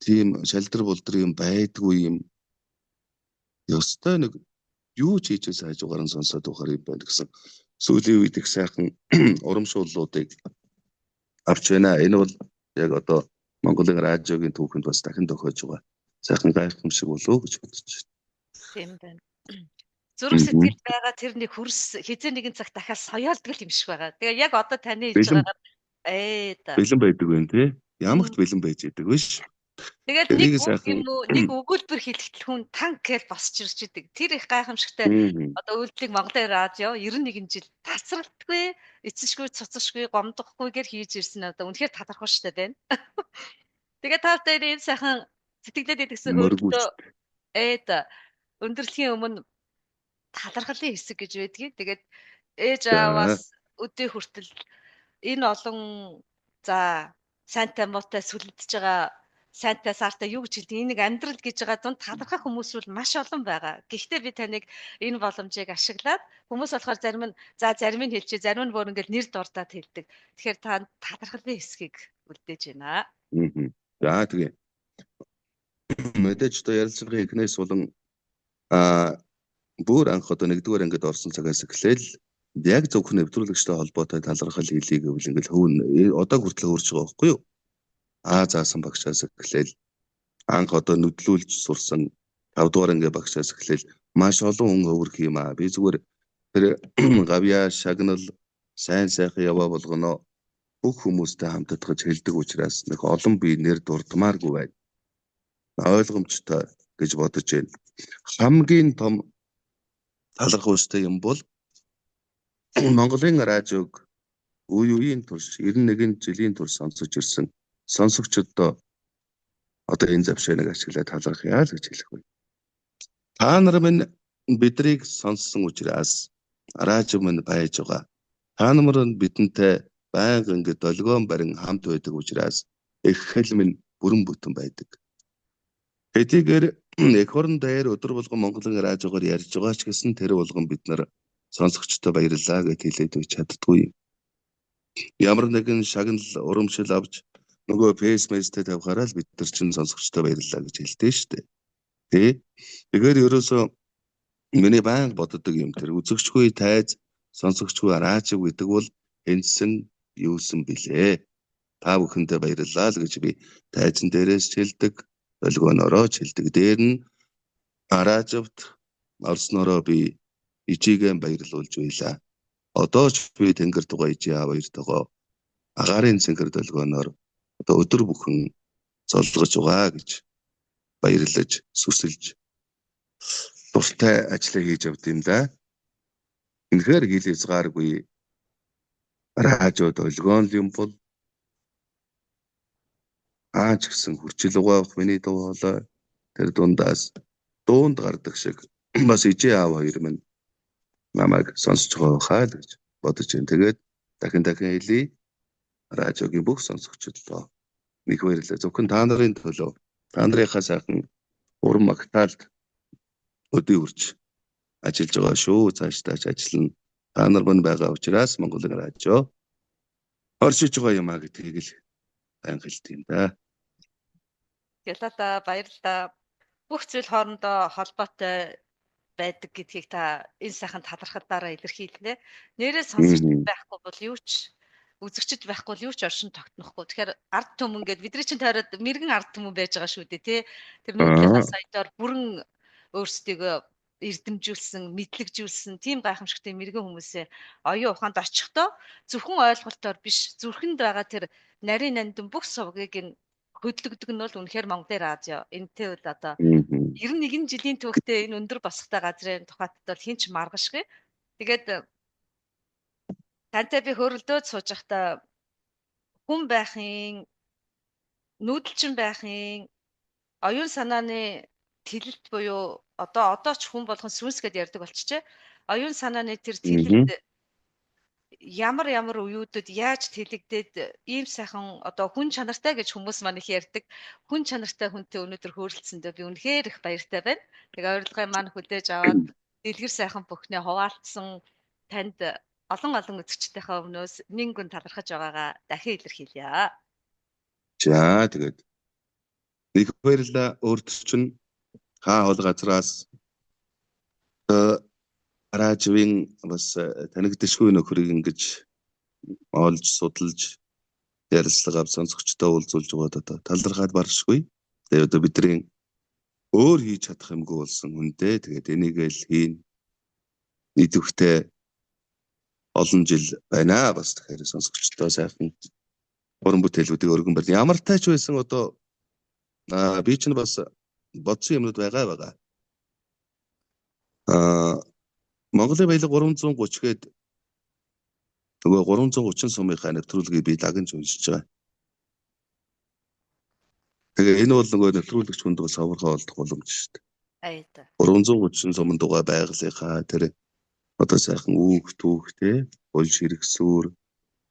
тийм шалдар болдор юм байдгүй юм. Ёстой нэг юу ч хийжээс хажуугаар нь сонсоод ухаар юм байна гэсэн сүүлийн үед их сайхан урамшууллуудыг авч байна. Энэ бол яг одоо Монголын радиогийн түүхэнд бас дахин тохиож байгаа сайхан гайхамшиг болов гэж бодож байна. Тийм байна. Зүрх сэтгэл байгаа тэр нэг хөрс хизээ нэгэн цаг дахиад соёолдог юм шиг байгаа. Тэгээ яг одоо таны хэлж байгаагаар бэлэн байдаг вэ те? Ямагт бэлэн байж идэг биш. Тэгээд нэг өгүүлбэр хэлэхдээ хүн танк гэж босч ирж идэг. Тэр их гайхамшигтай. Одоо үйлдэлийг Монголын радио 91 жил тасралтгүй, эцэшгүй, цуцшгүй, гомдохгүйгээр хийж ирсэн одоо үнэхээр талархав штэ байна. Тэгээд та хоёр энэ сайхан сэтгэлдээ идэгсэн хөрөлтөө өндөрлөхийн өмнө талархлын хэсэг гэж байдгийг. Тэгээд ээж ааваас өдөө хүртэл энэ олон за сайнтай муутай сүлдэж байгаа сайнтай сартай юу гэж хэлдэг энийг амьдрал гэж байгаа дунд талархах хүмүүс бол маш олон байгаа. Гэхдээ би таныг энэ боломжийг ашиглаад хүмүүс болохоор зарим нь хэлчихээ, зарим нь бүр ингээд нэр дурдаад хэлдэг. Тэгэхээр та талархлын хэсгийг үлдээж байна. За тэгээ. Мэдээж одоо ярилцлагын эхнээс болон бүр анх одоо 1-р ангид орсон цагаас эхлээл яг зөвхөн нэвтрүүлэгчтэй холбоотой талархал хийлий гэвэл ингээд хөвн одоо хүртэл хөрж байгаа байхгүй юу? Заасан багшаас эхлээл анх одоо нүдлүүлж сурсан 5-р ангийн багшаас эхлээл маш олон хүн өвөрх юм аа. Би зүгээр тэр гавьяа шагнал сайн сайхан яваа болгоно бүх хүмүүстэй хамтдагч хэлдэг учраас нэг олон би нэр дурдмааргүй байна. Ойлгомжтой гэж бодож байна. Хамгийн том талархуустай юм бол Монголын радиог үеийн турш 91 жилийн турш сонсож ирсэн сонсогчдоо одоо энэ завшааныг ашиглаад талархъя л гэж хэлэх байна. Та нар минь бидрийг сонссон учраас радио минь байж байгаа. Та нар нь бидэнтэй байнга ингэ долгион барин хамт байдаг учраас их хэл минь бүрэн бүтэн байдаг. Хэдийгээр эх орон дээр өдөр болгон Монголын радиогоор ярьж байгаа ч гэсэн тэр болгон бид нар сонсогчтой баярлалаа гэж хэлээд үгүй чаддгүй. Ямар нэгэн шагнал урамшил авч нөгөө фейсмэстэй тавихаараа л бид нар чинь сонсогчтой баярлалаа гэж хэлдэг шүү дээ. Тэ? Тэгэхээр ерөөсөө миний байнга боддог юм тэр үзэгчгүй тайз сонсогчгүй радио гэдэг бол энсэн юусэн билээ. Та бүхэндээ баярлалаа л гэж би тайзан дээрээс хэлдэг. долгионороо хэлдэг. Дээр нь Аражавт орсноороо би ижигээ баярлуулж байлаа. Одоо ч би тэнгэр тугай ижи аав хоёртойгоо агаарын цэнгэр долгионоор одоо өдөр бүхэн золгож байгаа гэж баярлаж сүсэлж дуртай ажлаа хийж явд юм да. Үнэхээр хэл хязгааргүй Аражав долгион юм бол аач гэсэн хүрчил угаах миний дуу хоолой тэр дундаас дуунд гардаг шиг бас ижи аав хоёр минь намайг сонсож байгаа хаа л гэж бодож байна. Тэгээд дахин хэлий Аражавгийн бүх сонсогчдоо нэг баярлалаа. Зөвхөн та нарын төлөө та нарынхаа сайхан уран магтаалд өдөө үрж ажиллаж байгаа шүү. Цаашдаач ажиллана. Та нар мань байгаа учраас Монголын радио оршиж байгаа юм а гэдгийг л баян хэлт юм да. Ялата баярлалаа. Бүх зүйл хоорондоо холбоотой байдаг гэдгийг та энэ сайхан талархалаараа илэрхийллээ. Нэрээ сонсогч байхгүй бол юу ч үзэгчд байхгүй бол юу ч оршин тогтнохгүй. Тэгэхээр ард түмэн гээд бидний чинь тойроод мэрэгэн ард түмэн байж байгаа шүү дээ тий. Тэр мэрэгнийхээ саядаар бүрэн өөрсдийгөө эрдэмжүүлсэн, мэдлэгжүүлсэн тийм гайхамшигтай мэрэгэн хүмүүсээ оюун ухаанд очихдоо зөвхөн ойлголтоор биш, зүрхэнд байгаа тэр нарийн нандин бүх сувгийг нь хөдлөгдөг нь бол үнэхээр Монголын радио. Энтэй бол одоо 91 жилийн түүхтэй энэ өндөр босготой газрын тухайд бол хинч маргашгүй. Тэгээд тантай би хөрөлдөөд сууж байхдаа хүн байхын, нүүдэлчин байхын, оюун санааны тэлэлт буюу одоо ч хүн болгон сүнс гэдээ ярьдаг болчихжээ. Оюун санааны тэр тэлэлт ямар үеүүдэд яаж тэлэгдээд ийм сайхан одоо хүн чанартай гэж хүмүүс маань их ярьдаг. Хүн чанартай хүнтэй өнөөдөр хөөрөлдсөндөө би үнэхээр их баяртай байна. Тэгээ урилгын маань хүлээж аваад дэлгэр сайхан бүхнээ хуваалцсан танд олон үзэгчдийнхээ өмнөөс нэг гүн талархаж байгаагаа дахин илэрхийлье. За тэгээд их баярлалаа. Өөрт чинь хаа хол газраас Аражавын бас танигдшгүй нөхрийг ингэж олж судалж ярилцлага авч сонсогчдоо уулзуулж байгаад одоо талархаад баршгүй. Тэгээд одоо бидний өөр хийж чадах юмгүй болсон хүнтэй. Тэгээд энийг л хийн нийтвхтэй олон жил байна. Бас тэгэхээр сонсогчдоо сайхан уран бүтээлүүдийг өргөн барь. Ямар таач байсан одоо би ч бас бодсон юмнууд байгаа. Монголын баялаг 330 гээд нөгөө 330 сумынхаа нэвтрүүлгийг би лагинж уншиж байгаа. Тэгээ энэ бол нөгөө нэвтрүүлэгч хүнд бас хавархаа олдох боломж шүү дээ. 330 сумын дугаа байгалийнхаа тэр одоо сайхан үүх түүх те болж хэрэгсүүр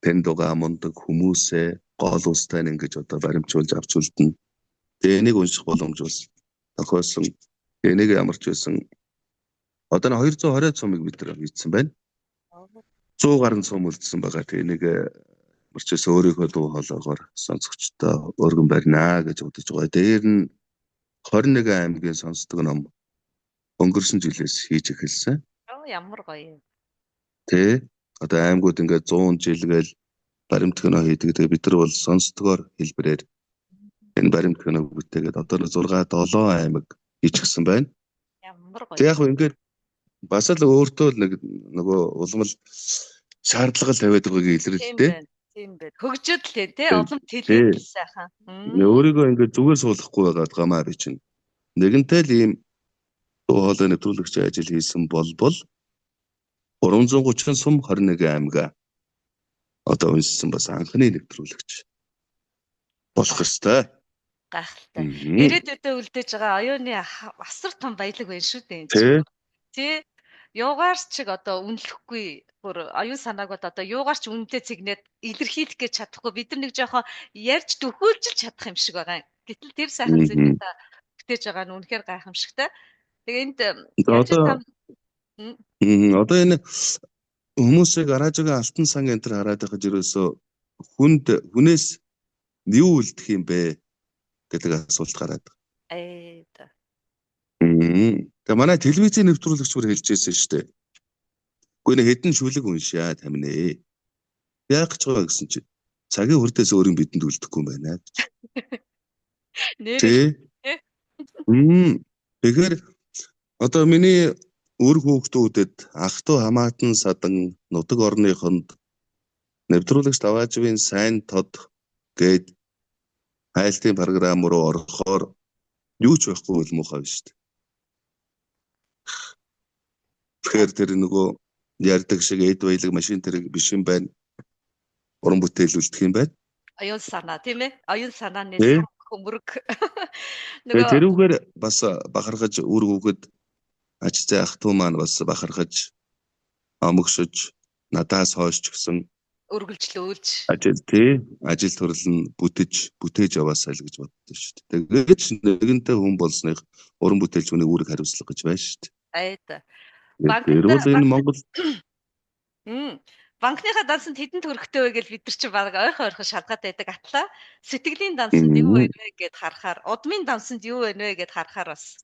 тэн дугаа мундаг хүмүүсээ гол устай ингэж одоо баримжуулж авч үлдэнэ. Тэгээ энийг унших боломж бас тохиолсон. Энийг ямар ч байсан одоо 220 сумыг бид нар хийсэн байна. 100 гаруй сум үлдсэн байгаа. Тэгээ нэг марчээс өөрийнхөө дуу хоолойгоор сонсогчдоо өргөн барина гэж бодож байгаа. Дээр нь 21 аймгийн сонсдог ном өнгөрсөн жилээс хийж эхэлсэн. Ямар гоё. Тэ одоо аймагуд ингээд 100 жил гээл баримт кино хийдэг. Тэгээ бид нар бол сонсдгоор хэлбэрээр энэ баримт киног бүтээгээд одоо 6 7 аймаг хийчихсэн байна. Ямар гоё. Тэг яг ингээд бас л өөртөө нөгөө улмал шаардлага тавиад байгааг илэрлээ. Тийм байна. Хөгжөөд л тий олон тэлээд сайхан. Өөрийгөө ингээд зүгээр суулгахгүй байгаад гамаа би чинь. Нэгэнтэй л ийм дуу хоолой нэвтрүүлэгч ажил хийсэн бол 330 сум 21 аймгаа одоо уншсан бас анхны нэвтрүүлэгч болох ёстой. Гайхалтай. Ирээдүйдээ үлдээж байгаа оюуны асар том баялаг байна шүү дээ. Тий юугаарч чиг одоо үнэлэхгүй бүр оюун санааг одоо юугаарч үнэтэй цэгнээд илэрхийлэх гэж чадахгүй бид нар нэг жоохон ярьж төхөөлж чадах юм шиг байгаа. Гэтэл тэр сайхан зүйлээ та бүтээж байгаа нь үнэхээр гайхамшигтай. Тэгээ энд одоо энэ хүмүүсийг Аражавын алтан сан энэ төр хараад байхад ерөөсөө хүнээс юу үлдэх юм бэ гэдэг асуулт гараад байгаа. Тэгээ манай телевизийн нэвтрүүлэгч бүр хэлж байсан шүү дээ. Үгүй хэдэн шүлэг уншаа таминэ. Яг ч байгаа гэсэн чи цагийн хүрдээс өөрийн бидэнд үлдэхгүй юм байна. Нэр Тэгэхээр одоо миний өр хүүхдүүдэд ах トゥ хамаатан садан нутаг орныхонд нэвтрүүлэгч Даваажвын сайн тод гээд хайлтын програм руу орохоор юу ч байхгүй бол муухай биш үү? Тэгэхээр тэр нөгөө ярьдаг шиг эд баялаг машин тэрэг биш юм байна. Уран бүтээл үлдэх юм байна. Оюун санаа тийм ээ. Оюун санааны Тий. хөмрөг. Тэгээ тэрүүгээр бас бахархаж үр хүүхэд ач зай ах トゥ маань бас бахархаж амгшиж надаас хойш ч гэсэн өргөлжлүүлж ажил төрөл нь бүтээж яваасаа л гэж боддоо шүү дээ. Тэгээд нэгэнтээ хүн болсных уран бүтээлч хүний үүрэг хариуцлага гэж байна шүү дээ. Тэрүүл энэ Монгол банкныхаа дансанд хэдэн төгрөгтэй вэ гэж бид нар чинь баг ойрхон шалгаад байдаг атлаа. Сэтгэлийн дансанд юу вэ гэд харахаар, удмын дансанд юу вэ гэд харахаар бас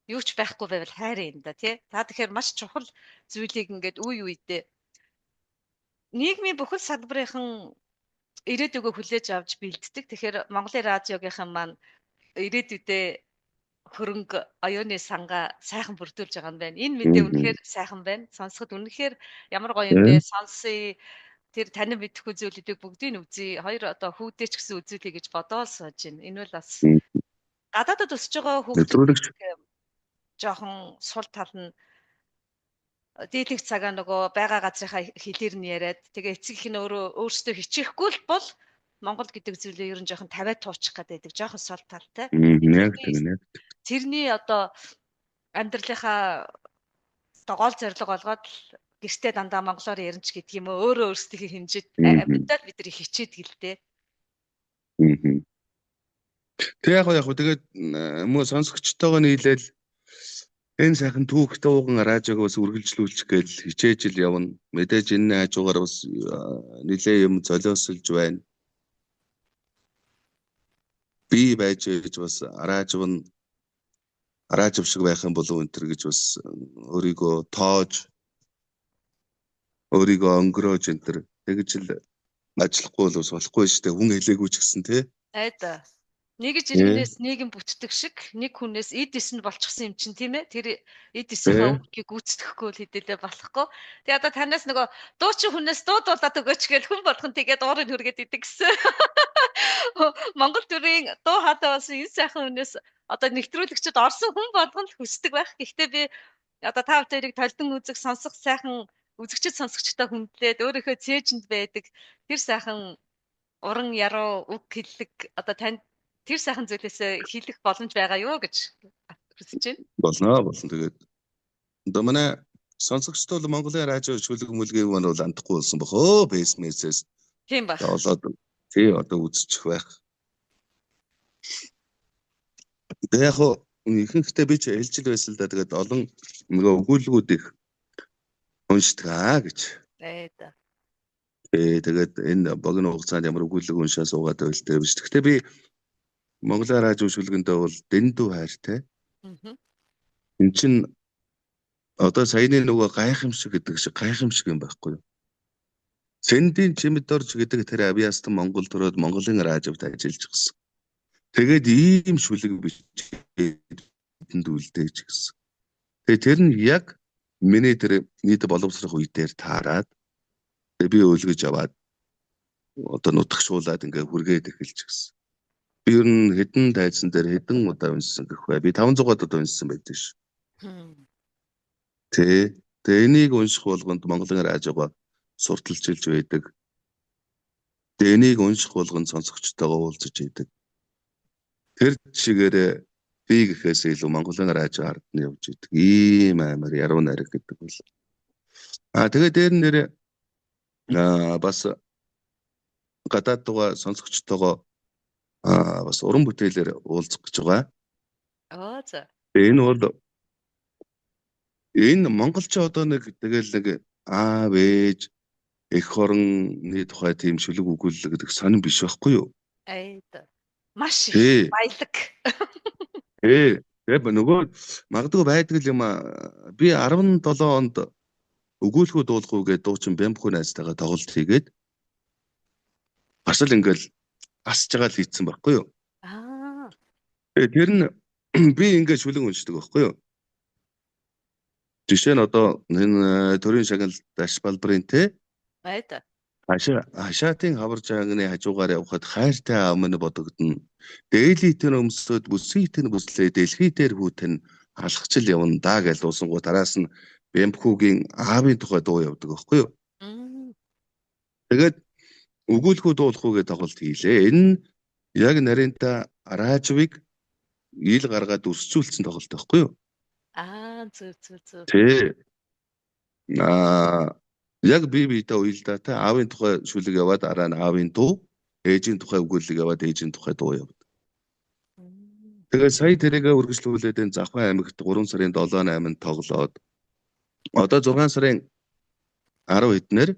юу ч байхгүй байвал хайрын юм да тий. Та тэгэхээр маш чухал зүйлийг ингээд үе үедээ нийгмийн бүхэл салбарынхан ирээдүгөө хүлээж авч бэлддэг. Тэгэхээр Монголын радиогийнхан маань ирээдүйдээ хөрөнгө оюуны сангаа сайхан бүрдүүлж байгаа юм байна. Энэ мэдээ үнэхээр сайхан байна. Сонсоход үнэхээр ямар гоё юм бэ? Сонсъё. Тэр танин мэдхгүй зүйлүүдийг бүгдийг үзье. Хоёр одоо хүүдээ ч гэсэн үзүүлэе гэж бодоол сууж байна. Энэ бол бас гадаадд өсөж байгаа хүүхдүүд жоохон сул тал нь дийлэнх цагаа нөгөө байгаа газрынхаа хэлээр нь яриад тэгээ эцэг их нь өөрсдөө хичээхгүй л бол Монгол гэдэг зүйлээ ер нь жоохон тавиад туучих гэдэг жоохон сул талтай. Тэрний одоо амьдралынхаа гол зорилго болгоод гэртээ дандаа монголоор яринч гэдэг юм өөрөө өөрсдийнхээ хэмжээд мэдээд бид нар хичээд гэлтэй. Тэг яг тэгээд мөн сонсогчтойгоо нийлээл энэ сайхан түүхтэй ууган радиог бас үргэлжлүүлчих гээл хичээж ил явна. Мэдээж энэ хажуугаар бас нэлээ юм золиосолж байна. Би байж бас радио шиг байх юм болов энэ төр гэж бас өөрийгөө тоож өөрийгөө өнгөрөөж энэ төр тэгж л ажиллахгүй бол бас болохгүй шүү дээ. Хүн хэлээгүй ч гэсэн тий. Айда. Нэг ч иргэнээс нийгэм бүтдэг шиг нэг хүнээс эд эс нь болчихсон юм чинь тийм ээ. Тэр эд эсийнхээ өвгийг гүйцэтгэхгүй л хэдэлээ болохгүй. Тэгээ одоо танаас нөгөө дуучин хүнээс дуудуулаад өгөөч гэж хүн болгон тэгээд уурыг хүргээд идэг гэсэн. Монгол төрийн дуу хатаа болсон энэ сайхан хүнээс одоо нэвтрүүлэгчд орсон хүн болгон л хүсдэг байх. Гэхдээ би одоо та бүхэн толдон үзэх сонсох сайхан үзэгчд сонсогчтой хүндлээд өөрийнхөө цээжинд байдаг тэр сайхан уран яруу үг хэллэг одоо танд тэр сайхан зүйлээс хэлэх боломж байгаа юу гэж хүсэж байна. Болно. Тэгээд одоо манай сонсогчд бол Монголын радио шүлэг мүлгийн маань бол андахгүй болсон бохоо бэсмэсээс. Тийм ба. Одоо үзчих байх. Тэгээ яг ихэнхдээ би ч хэлжил байсан л да. Тэгээд олон нөгөө өгүүлбэрүүд их уншдаг гэж. Тэгээд энэ богино хугацаанд ямар өгүүлбэр уншаа суугаад байлтай биш. Гэхдээ би Монголын радио шүлгэндээ бол дэндүү хайртай. Энд чинь одоо саяны нөгөө гайхамшиг гэдэг шиг гайхамшиг юм байхгүй юу? Сэндийн чимэд орж гэдэг тэр авиастан Монгол төрөөд Монголын радиод ажиллаж гисэн. Тэгээд ийм шүлэг бидэнд үлдээж гисэн. Тэгээд тэр нь яг миний тэр нийт боловсрох үе дээр таарад би өөлгөж аваад одоо нутагшуулаад ингээ хүргээд эхэлж гисэн. Би ер нь хэдэн тайзан дээр хэдэн удаа уншсан гэх бай. Би 500 удаа уншсан байдаг ш. Тэгээ энийг унших болгонд Монголын радиогоо сурталчилж байдаг. Энийг унших болгонд сонсогчтойгоо уулзаж байдаг. Тэр чигээр би гэхээс илүү Монголын радио ард нь явж идэг. Ийм амар яруу найраг гэдэг бол. Тэгээ дээр нэр бас гадаад туга сонсогчтойгоо бас уран бүтээлээр уулзах гэж байгаа. За. Энэ монголч одоо нэг тэгэл нэг аав ээж эх орны тухай тийм шүлэг өгүүлэл гэдэг сонин биш байхгүй юу? Маш баялаг. Тэгээ нөгөө магадгүй байдаг юм би 17 онд өгүүлэхүү дуулахгүй гэдэг дуучин Бямбхүү найзтайгаа тоглолт хийгээд бас л ингээл асж байгаа л хийцэн байхгүй юу? Тэр нь би ингээд шүлэг уншдаг байхгүй юу? Жишээ нь одоо энэ төрийн шагналт аш балбарын те Айда. Хашаатын хавар жаагны хажуугаар явхад хайртай аав минь бодогдно. Дээлитэн өмсөд бүсийтэн бүслээ дэлхийдэр хүүтэн алхачил явна да гэж дуусангуу тараас нь Бэмпхүүгийн аавын тухай дуу явдаг байхгүй юу? Тэгээд өгүүлэхүү дуулахгүйгээ тоглолт хийлээ. Энэ яг нарийнта Араажвыг ил гаргаад өрсчүүлсэн тоглолт байхгүй юу? Зүг. Тэ. Яг биедээ уялдаа та аавын тухай шүлэг яваад дараа нь аавын дуу, ээжийн тухай өгүүлэг яваад ээжийн тухай дуу яваад. Тэгээд сая тэрийгэ үргэлжлүүлээд энэ Завхан аймагт 3 сарын 7-8-нд тоглоод одоо 6 сарын 10 хэднэр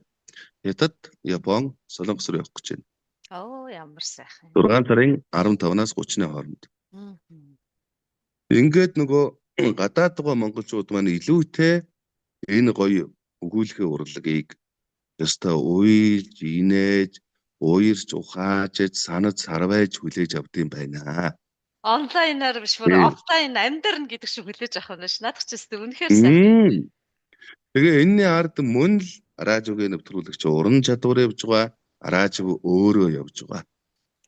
Хятад, Япон, Солонгос руу явах гэж байна. Ямар сайхан. 6 сарын 15-наас 30-ны хооронд. Ингээд нөгөө гадаад байгаа монголчууд маань илүүтэй энэ гоё өгүүлэхээ урлагийг ёстой уйлж, инээж, уярж, ухааж, санаж, сарвайж хүлээж авдсан байна. Онлайнаар биш бүр офлайн амьдарна гэдэг шиг хүлээж авах нь ш. Надад ч гэсэн үнэхээр сайн. Тэгээ энэний ард мөн л Араажвгийн нэвтрүүлэгч уран чадвар явж байгаа. Араажв өөрөө явж байгаа.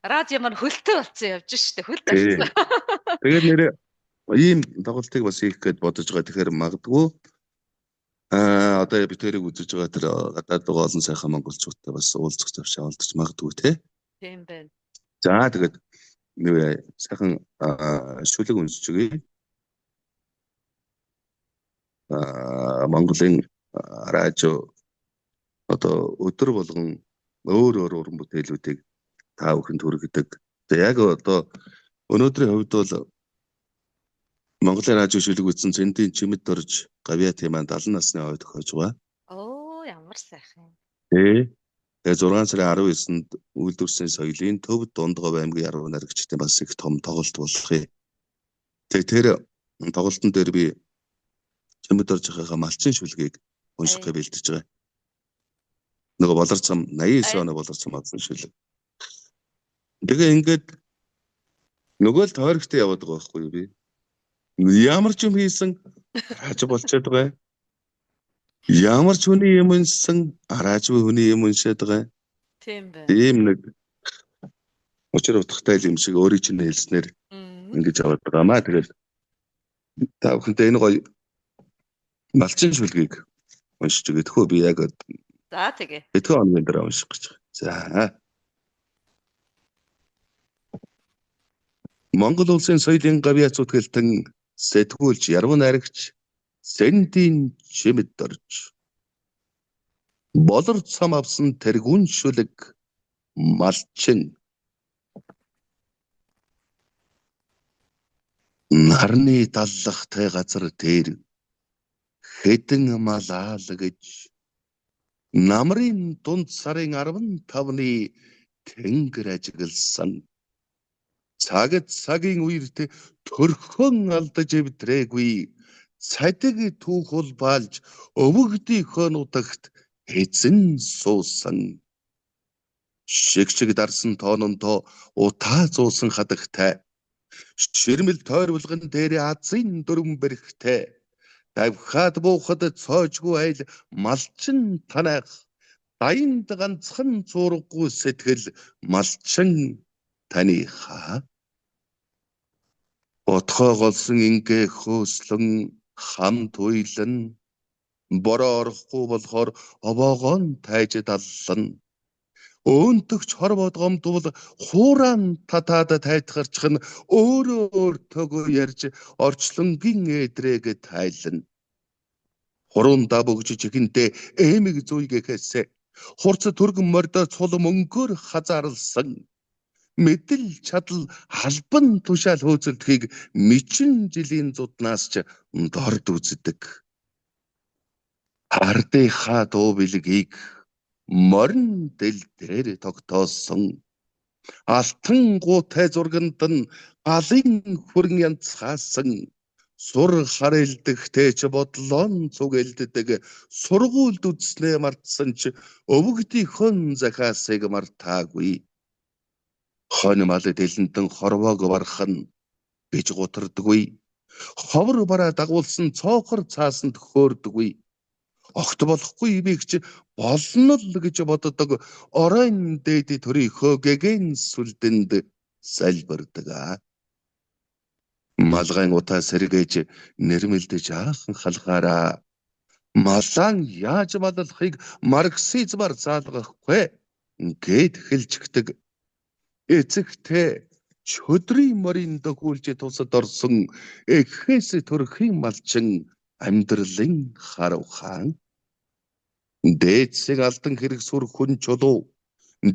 Радио маань хөлтөө болсон явж штэ хөл тавьсан. Тэгээд нэрээ ийм тоглолтыг бас хийх гээд бодож байгаа. Тэгэхээр магадгүй одоо бид тэрийг үзэж байгаа тэр гадаад байгаа олон сайхан монголчуудтай бас уулзах завшаа олдож магадгүй те. Тийм байна. За тэгээд нэр сайхан шүлэг уншиж өгье. Монголын радио одоо өдөр болгон өөр уран бүтээлүүдийг та бүхэнд хүргэдэг. Яг одоо өнөөдрийн хувьд бол Монголын радио шүлэг үзсэн цэндийн чимэд дорж гавья темаа 70 насны ой тохиож байгаа. Ямар сайхан. Тэгээ 6 сарын 19-нд үйлдвэрсэн соёлын төв Дундгов аймгийн яруу найрагчтай бас их том тоглолт болох юм. Тэгээ тэр тоглолтын дээр би чимэд дорж байгаа малчин шүлгийг унших гэж бэлдэж байгаа. Нөгөө болор цам 89 оны болор цам авсан шүлэг. Тэгээ ингээд нөгөө л тойрогтой яваад байгаа байхгүй юу би. Ямар ч юм хийсэн рааж болчиход байгаа. Ямар ч хүний юм уншсан рааж хүний юм уншаад байгаа. Тийм байна. Ийм нэг учир утгатай юм шиг өөрийн чинь хэлснээр ингэж аваад байгаамаа. Тэгээд та бүхэнтэй энэ гоё малчин шүлгийг уншиж өгье. Тэхөө би яг За тэгээ. Тэхөө оны дараа унших гэж байна. За. Монгол улсын соёлын гавьяа зүтгэлтэн сэтгүүлч яруу найрагч Сэндийн чимэд дорж болор цам авсан тэргүүн шүлэг малчин нарны даллахтай газар дээр хэдэн малаал гэж намрын дунд сарын 15-ны тэнгэр ажигласан цагийн үерт төрхөн алдаж эвдрээгүй цадиг түүх бол баалж өвөгдийнхөө нутагт эзэн суусан шигшиг дарсан тоононто утаа зуусан хадагтай ширмэл тойрволгон дээр азын дөрвөн бэрхтэй давхаад буухад цоожгүй айл малчин танах дайнд ганцхан зурггүй сэтгэл малчин таныхаа Отхоо голсон ингээ хөөслөн хамт уйлан бороо орохгүй болохоор овоогоон тайж даллан өөнтөгч хор бодгомдвол хууран татаад тайтгарчих нь өөрөө ярьж орчлонгийн эдрэг тайлан хурун дабогч чихэнтэй эмиг зүйгэхээс хурц түргэн мордо цул мөнгөөр хазаарлсан мэдл чадал албан тушаал хөөцөлдөхийг мэчин жилийн зуднаас ч дорд үздэг. Ардынхаа дуу билгийг морин дэл дээр тогтоосон. Алтан гуутай зурганд нь галын хүрэн янцгаасан. Сур харэлдэгтэй ч бодлоон цугэлддэг. Сургуульд үзснээ мартсан ч өвгдийнхөн захаасыг мартаагүй. Хонь мал дэлэнтэн хорвоог бархан гэж гутардаггүй. Ховор бараа дагуулсан цоохор цаасанд хөөрдөггүй. Огт болохгүй имийг чи болно л гэж боддог оройн дээд төрийн хөөгэн сүлдэнд салбардаг. Малгайн утаа сэргээж нэрмэлдэж аахан халахаараа малаан яаж маллахыг марксизмаар заалгахгүй гэд хэлжигдэг. Эцэгтэй чөдрийн морин дөхүүлж тусад орсон эхээс төрхийн малчин амьдралын харав хаан. Дээдсэг алдан хэрэг сүр хүн чулуу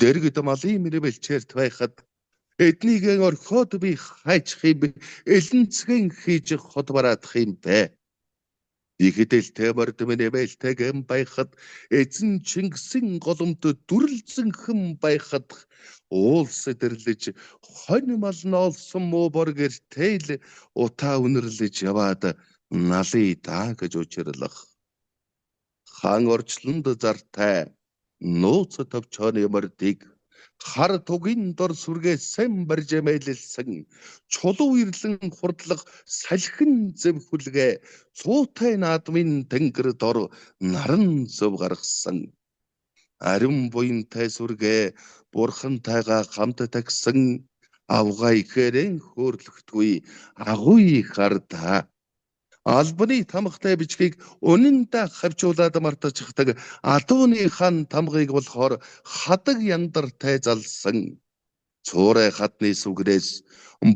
дэргэд малын мэрвэлчээрт байхад эднийгэн орхиод би хайчхыг элэнцгэн хийж хот бараадах юм бэ. Ихэдэл тэмэрд минэвэлтэй гэм байхад эзэн Чингисийн голомт дүрлзэн хэн байхад уулс дэрлэж хонь мал ноолсон муу боргэр тэл утаа үнэрлэж яваад налий даа гэж учирлах. Хаан орчлонд зартай нууц товчооны мордыг хар тугийн дор сүргээ сэн барж мэлэлсэн чулуу ирлэн хурдлах салхин зэв хүлгээ цуутай наадмын тэнгэр дор наран зөв гаргасан. Ариун буянтай сүргээ бурхантайгаа хамт тагсан авгай хэрэн хөөрлөгтгүй агуй хардаа. Албаны тамхтай бичгийг үнэндээ хавчуулаад мартчихдаг адууны хан тамгыг болохоор хадаг яндартай залсан. Цуурай хатны сүгрээс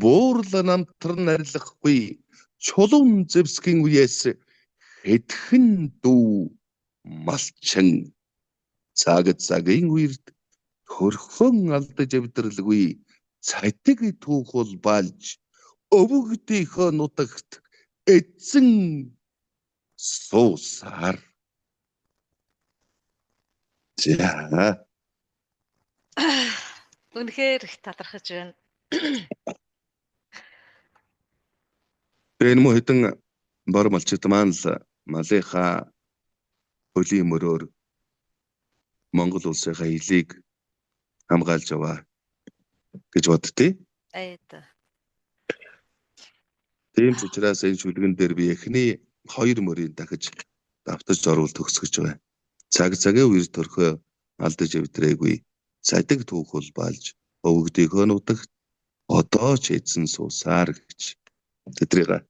буурл намтар нарилахгүй чулуун зэвсгийн үеэс хэдхэн дүү малчин. Цагийн үерд хөрхөн алдаж авдралгүй цайтиг түүхэл балж өвөгдийнхөө нутагт эзэн суусаар. За. Үнэхээр их талархаж байна. Энэ мөн хэдэн бор малчид маань л малынхаа хөлийн мөрөөр Монгол улсынхаа хөлийг хамгаалж яваа гэж боддتي. Тийм ч учраас энэ шүлгэн дээр би эхний 2 мөрийг дахиж давтаж оруулалт төгсгөж байна. Цагийн үер төрхөө алдаж өвдрээгүй цадиг түүхэл болж өвгдийнхөө нутагт одоо ч эзэн суусаар гэж тэдрийг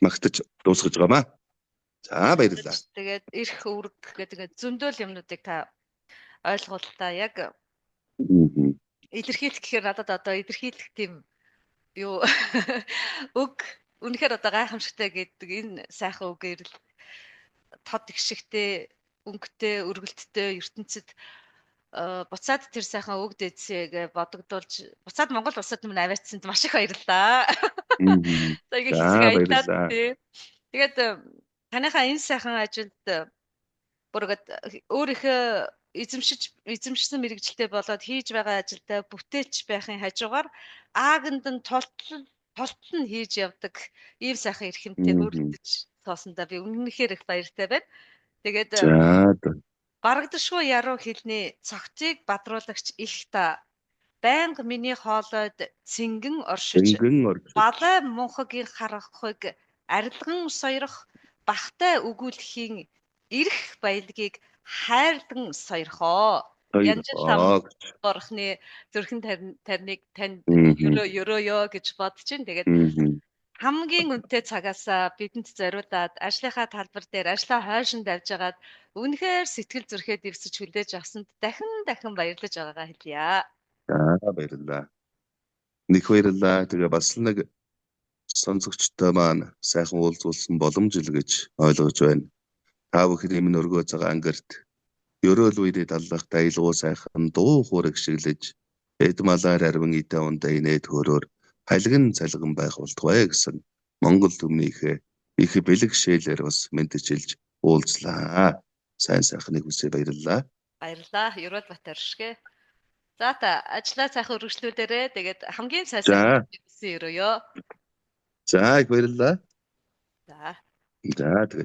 магтаж дуусгаж байгаамаа. За баярлалаа. Тэгээд эрх үүрэг гэдэг зөндөл юмнуудыг та ойлгуултаа яг илэрхийлэх гэхээр надад одоо илэрхийлэх тийм юу үг үнэхээр одоо гайхамшигтай гэдэг энэ сайхан үгээр л тод их шигтэй өнгөтэй өргөлттэй ертөнцид буцаад тэр сайхан үг дээдсээг бодогдуулж буцаад Монгол улсад минь аваачсанд маш их баярлалаа. Тэгээд хэсэг аялаад тий. Тэгээд таныхаа энэ сайхан ажилд бүргэд өөрийнхөө эзэмшсэн мэрэгжилтэй болоод хийж байгаа ажилдаа бүтээлч байхын хажуугаар ааганд нь толтол нь хийж явдаг ийм сайхан эрхэмтэй хөрөлдөж тоосондоо би үнэнхээр их баяртай байна. Тэгээд барагдашгүй яруу хэлний цогцыг бадруулагч их та байнга миний хоолойд цингэн оршиж балай мунхагийн харахыг арилган сойрох бахтай өгүүлэхийн эрх баялагийг хайрлан сойрхоо. Янжил там борхны зүрхэн тарныг танд ёроо гэж бодож чинь. Тэгээд хамгийн үнэтэй цагаасаа бидэнд зориулаад ажлынхаа талбар дээр ажлаа хойшин давж агаад үнэхээр сэтгэл зүрхээ дэвсэж хүлээж авсанд дахин баярлаж байгаагаа хэлье. За баярлалаа. Нэг баярлалаа. Тэгээ бас нэг сонсогчтой маань сайхан уулзуулсан боломж ил гэж ойлгож байна. Та бүхэн энэ өргөө цагаан ангирт ёроол үедээ даллах дайлгуу сайхан дуу хуурэг шиглэж эд малаар арвин идэ ундаа инээд хөрөөр халиган цалган байх болтугай гэсэн Монгол түмнийхээ их бэлэг шээлээр бас мэдчилж уулзлаа. Сайн сайхныг хүсье баярлалаа. Баярлалаа. Ёроол Батэршгэ. За та ажлаа сайхан өргөжлүүлээрэ. Тэгээд хамгийн сайхан хүсье өрөөё. За их баярлалаа. За. За